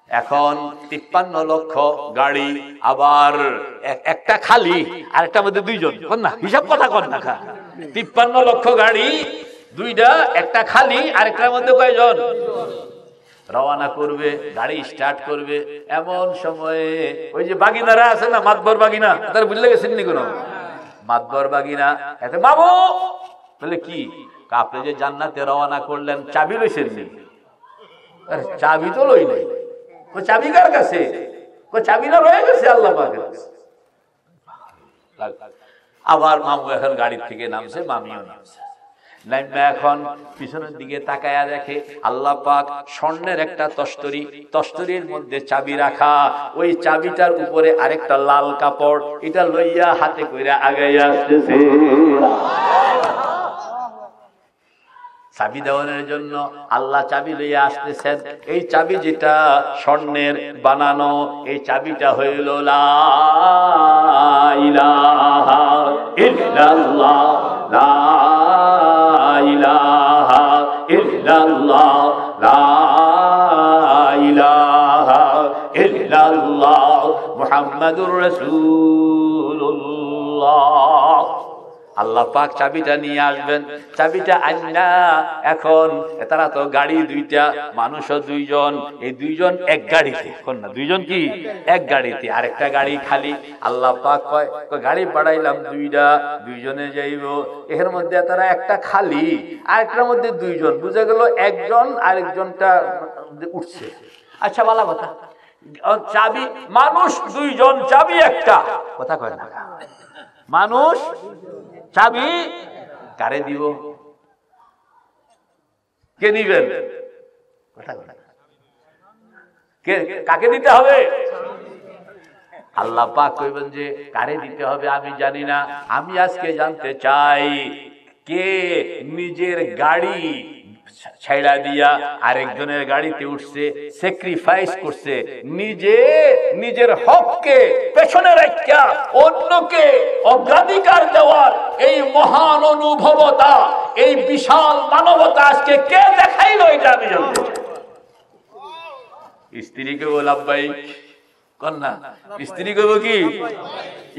এখন 53 লক্ষ গাড়ি, আবার একটা খালি, আরেকটার মধ্যে 2 জন। কোন না হিসাব কথা কোন না? 53 লক্ষ গাড়ি, 2টা, একটা খালি, আরেকটার মধ্যে কয়জন? রওনা করবে, গাড়ি স্টার্ট করবে। এমন সময়ে ওই যে বাগিনারা আছে না, মাতবর বাগিনা, তার বুঝলে গেছেন নি? কোন মাতবর বাগিনা এতে বাবু বলে, কি আপনি যে জান্নাতে রওনা করলেন, চাবি লইছেন নি? আরে চাবি তো লই নাই। ও চাবি কার কাছে? ও চাবি না রয়ে গেছে আল্লাহ পাকের কাছে। আবার মামু এখন গাড়ি থেকে নামছে, মামিও নামছে। নাইমা এখন পিছনের দিকে তাকায়া দেখে আল্লাহ পাক স্বর্ণের একটা তস্তরি, তস্তরির মধ্যে চাবি রাখা, ওই চাবিটার উপরে আরেকটা লাল কাপড়, এটা লইয়া হাতে কইরা আগাইয়া আসতেছে। চাবি দেওয়ানোর জন্য আল্লাহ চাবি লইয়া আসতেছেন। এই চাবি যেটা স্বর্ণের বানানো, এই চাবিটা হইল লা ইলাহা ইল্লাল্লাহ, লা ইলাহা ইল্লাল্লাহ, লা ইলাহা ইল্লাল্লাহ মুহাম্মাদুর রাসূলুল্লাহ। আল্লাহ পাক চাবিটা নিয়ে আসবেন। চাবিটা আন্না এখন তারা তো গাড়ি 2টা, মানুষও 2 জন, এই 2 জন 1 গাড়িতে। কোন না 2 জন কি 1 গাড়িতে, আরেকটা গাড়ি খালি। আল্লাহ পাক কয় গাড়ি বাড়াইলাম 2টা, 2 জনে যাইব। এর মধ্যে তারা একটা খালি, আরেকটার মধ্যে 2 জন, বুঝা গেল একজন আরেকজনটা উঠছে। আচ্ছা ভালো কথা, চাবি মানুষ 2 জন, চাবি একটা, কথা কয় না? মানুষ চাবি কারে দিব? কে নিবেন? কাকে দিতে হবে? আল্লাহ পাক কইবেন যে কারে দিতে হবে আমি জানি না, আমি আজকে জানতে চাই কে নিজের গাড়ি ছাইড়া দিয়া আরেকজনের গাড়িতে উঠছে, স্যাক্রিফাইস করছে, নিজের হককে পেছনে রাখা অন্যকে অগ্রাধিকার দেওয়ার এই মহান অনুভবতা, এই বিশাল মানবতা আজকে কে দেখাইলো, এটা আমি জানতে চাই। স্ত্রীকে বল আব্বাই, কন্যা স্ত্রী কইব কি,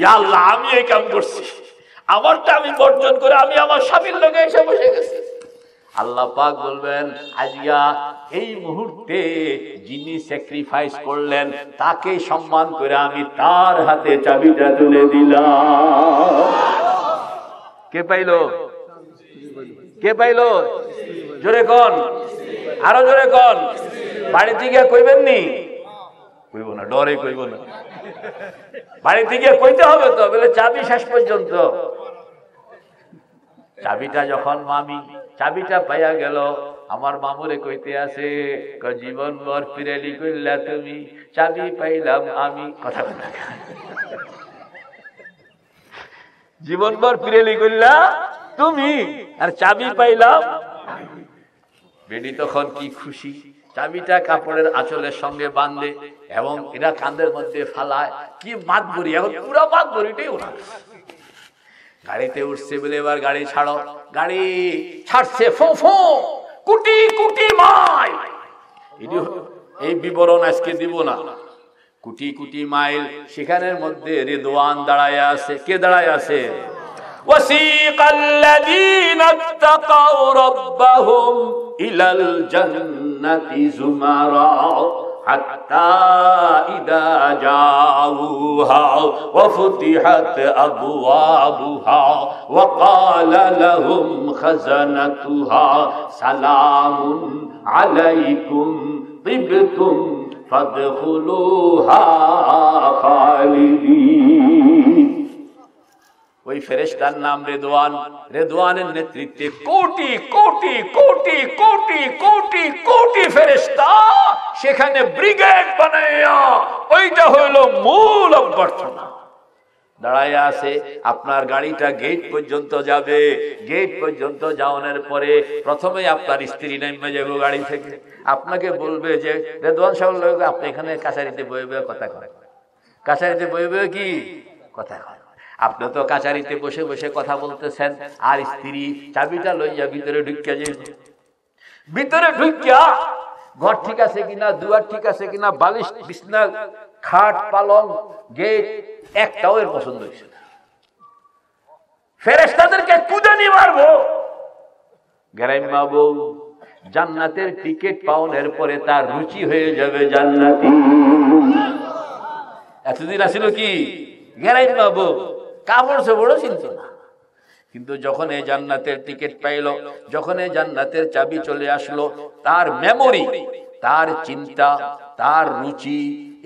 ইয়া আল্লাহ আমি এই কাম করছি, আমারটা আমি বর্জন করে আমি আমার স্বামীর লগে এসে বসে গেছি। আল্লাহ পাক বলবেন আজকে এই মুহূর্তে যিনি স্যাক্রিফাইস করলেন তাকে সম্মান করে আমি তার হাতে চাবিটা তুলে দিলাম। কে পাইলো? কে পাইলো? জোরে কোন, আরো জোরে কোন। বাড়ি থেকে কইবেন নি? কইব না, ডরে কইব না। বাড়ি থেকে কইতে হবে তো, বলে চাবি শেষ পর্যন্ত। চাবিটা যখন মামি চাবিটা পাইয়া গেল, আমার মামুরে কইতে আছে জীবন ভর ফিরেলি কইলা তুমি, চাবি পাইলাম আমি। কথা বলা, জীবন ভর ফিরেলি কইলা তুমি আর চাবি পাইলাম। বেডি তখন কি খুশি, চাবিটা কাপড়ের আঁচলের সঙ্গে বাঁধে এবং এরা কাঁধের মধ্যে ফালায়। কি মাতবরি, এখন পুরো মাতবরিটাই ওরা। গাড়িতে উঠছে বলে এবার গাড়ি ছাড়ো, গাড়ি ছাড়ছে, ফো ফো কোটি কোটি মাইল। এই বিবরণ আজকে দিব না, কোটি কোটি মাইল, সেখানের মধ্যে রিদওয়ান দাঁড়ায় আছে। কে দাঁড়ায় আছে? وسيق الذين اتقوا ربهم إلى الجنة زمرا حتى إذا جاءوها وفتحت أبوابها وقال لهم خزنتها سلام عليكم طبتم فادخلوها خالدين। ওই ফেরেশতার নাম রেদওয়ান। রেদওয়ানের নেতৃত্বে কোটি কোটি কোটি কোটি কোটি কোটি ফেরেশতা সেখানে ব্রিগেড বানাইয়া, ওইটা হইল মূল অভ্যর্থনা, দাঁড়ায় আছে। আপনার গাড়িটা গেট পর্যন্ত যাবে, গেট পর্যন্ত যাওয়ানোর পরে প্রথমে আপনার স্ত্রী নেমে যাবে গাড়ি থেকে, আপনাকে বলবে যে রেদওয়ান সাহেব আপনি এখানে কাছারিতে বয়ে বয়ে কথা কয়, কাছারিতে বয়ে বয়ে কি কথা কয়। আপনি তো কাছারিতে বসে বসে কথা বলতেছেন, আর স্ত্রী চাবিটা লইয়া ভিতরে ঢুকিয়া যে, ভিতরে ঢুকিয়া ঘর ঠিক আছে কিনা, দুয়ার ঠিক আছে কিনা, বালিশ বিছনা খাট পালং গেট একটাও এর পছন্দ হয়েছে না। ফেরেশতাদেরকে কুদানি মারবো। গ্রাম্য বউ জান্নাতের টিকিট পাওয়ার পরে তার রুচি হয়ে যাবে জান্নাতি। এতদিন আসিল কি গ্রাম্য বউ, কাপড় চোপড় চিনত না, কিন্তু যখন এই জান্নাতের টিকিট পাইল, যখন এই জান্নাতের চাবি চলে আসলো, তার মেমোরি, তার চিন্তা, তার রুচি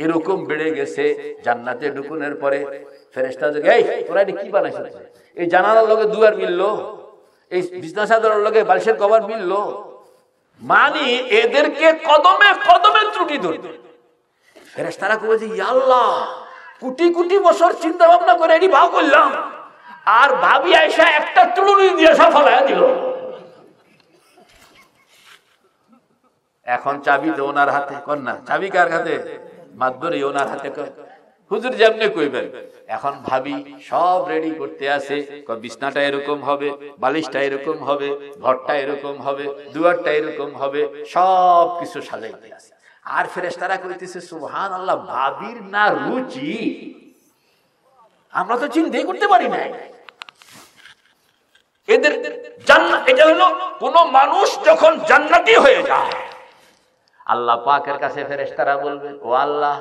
এরকম বেড়ে গেছে। জান্নাতে ঢুকুনের পরে ফেরেশতাদের এই তোরা এটা কি বানাইছিস? এই জানালার লগে দুয়ার মিললো, এই বিছনা চাদরের লগে বালিশের কভার মিললো, মানে এদেরকে কদমে কদমে ত্রুটি ধরবে। ফেরেশতারা কবে যে ইয়া আল্লাহ, কোটি কোটি বছর চিন্তা ভাবনা করে এটি ভাব করলাম, আর ভাবি আয়সা একটা তুলুনি দিয়ে সফলায় দিল। এখন চাবি তো ওনার হাতে, কন্যা চাবি কার হাতে? মাদবরি ওনার হাতে। হুজুর যেমনে কইবেন। এখন ভাবি সব রেডি করতে আছে, বিছনাটা এরকম হবে, বালিশটা এরকম হবে, ঘরটা এরকম হবে, দুয়ারটা এরকম হবে, সব কিছু সাজাইতে আছে। আর ফেরেশতারা কইতেছে সুবহানাল্লাহ, ভাবির না রুচি আমরা তো চিন্তাই করতে পারি না। এদের জান্নাত, এটা হলো কোন মানুষ যখন জান্নাতি হয়ে যায়, আল্লাহ পাকের কাছে ফেরেশতারা বলবে ও আল্লাহ,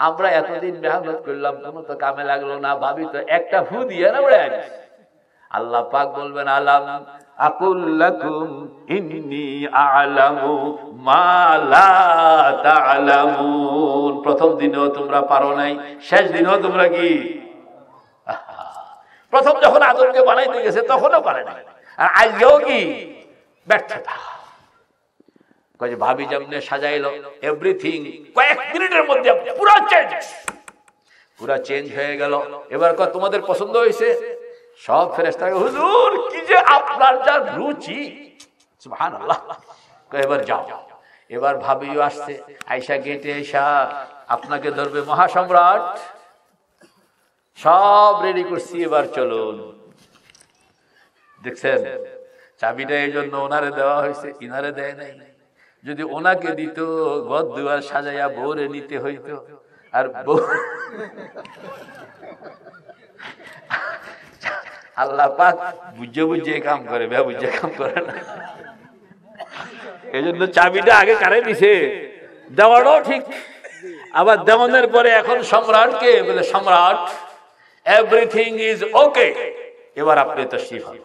আমরা এতদিন মেহনত করলাম, কোনো তো কামে লাগলো না, ভাবি তো একটা ফু দিয়ে না উড়ে গেছে। আল্লাহ পাক বলবেন আলাম আকুল লাকুম ইন্নী আ'লামু মা লা তা'লামুন। প্রথম দিনেও তোমরা পারো নাই, শেষ দিনেও তোমরা কি? প্রথম যখন আদমকে বানাইতে গেছে তখনও পারে নাই, আর আজকেও কি ব্যর্থতা। কয়ে ভাবি যেমনে সাজাইলো, এভরিথিং কয়েক মিনিটের মধ্যে পুরো চেঞ্জ হয়ে গেল। এবার কয় তোমাদের পছন্দ হয়েছে? সব ফেরেশতাকে হুজুর কি যে আপনার যা রুচি, সুবহানাল্লাহ। কয় এবার যাও। এবার ভাবিও আসছে, আয়েশা গেটে আয়েশা আপনাকে ধরবে মহাসম্রাট, সব রেডি করছি, এবার চলুন। দেখছেন চাবিটা এই জন্য ওনারে দেওয়া হয়েছে, ইনারে দেয় নাই। যদি ওনাকে দিত ঘর দুয়ার সাজাইয়া বউরে নিতে হইতো, আর বউ আল্লাহ পাক বুঝে বুঝে কাম করে, বুঝে কাম করে না। এই জন্য চাবিটা আগে কারে দিছে, দেওয়াটাও ঠিক। আবার দেওয়ানের পরে এখন সম্রাটকে বলে সম্রাট এভরিথিং ইজ ওকে, এবার আপনি তাশরীফ হন।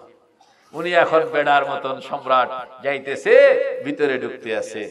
উনি এখন বেড়ার মতন সম্রাট যাইতেছে, ভিতরে ঢুকতে আছে।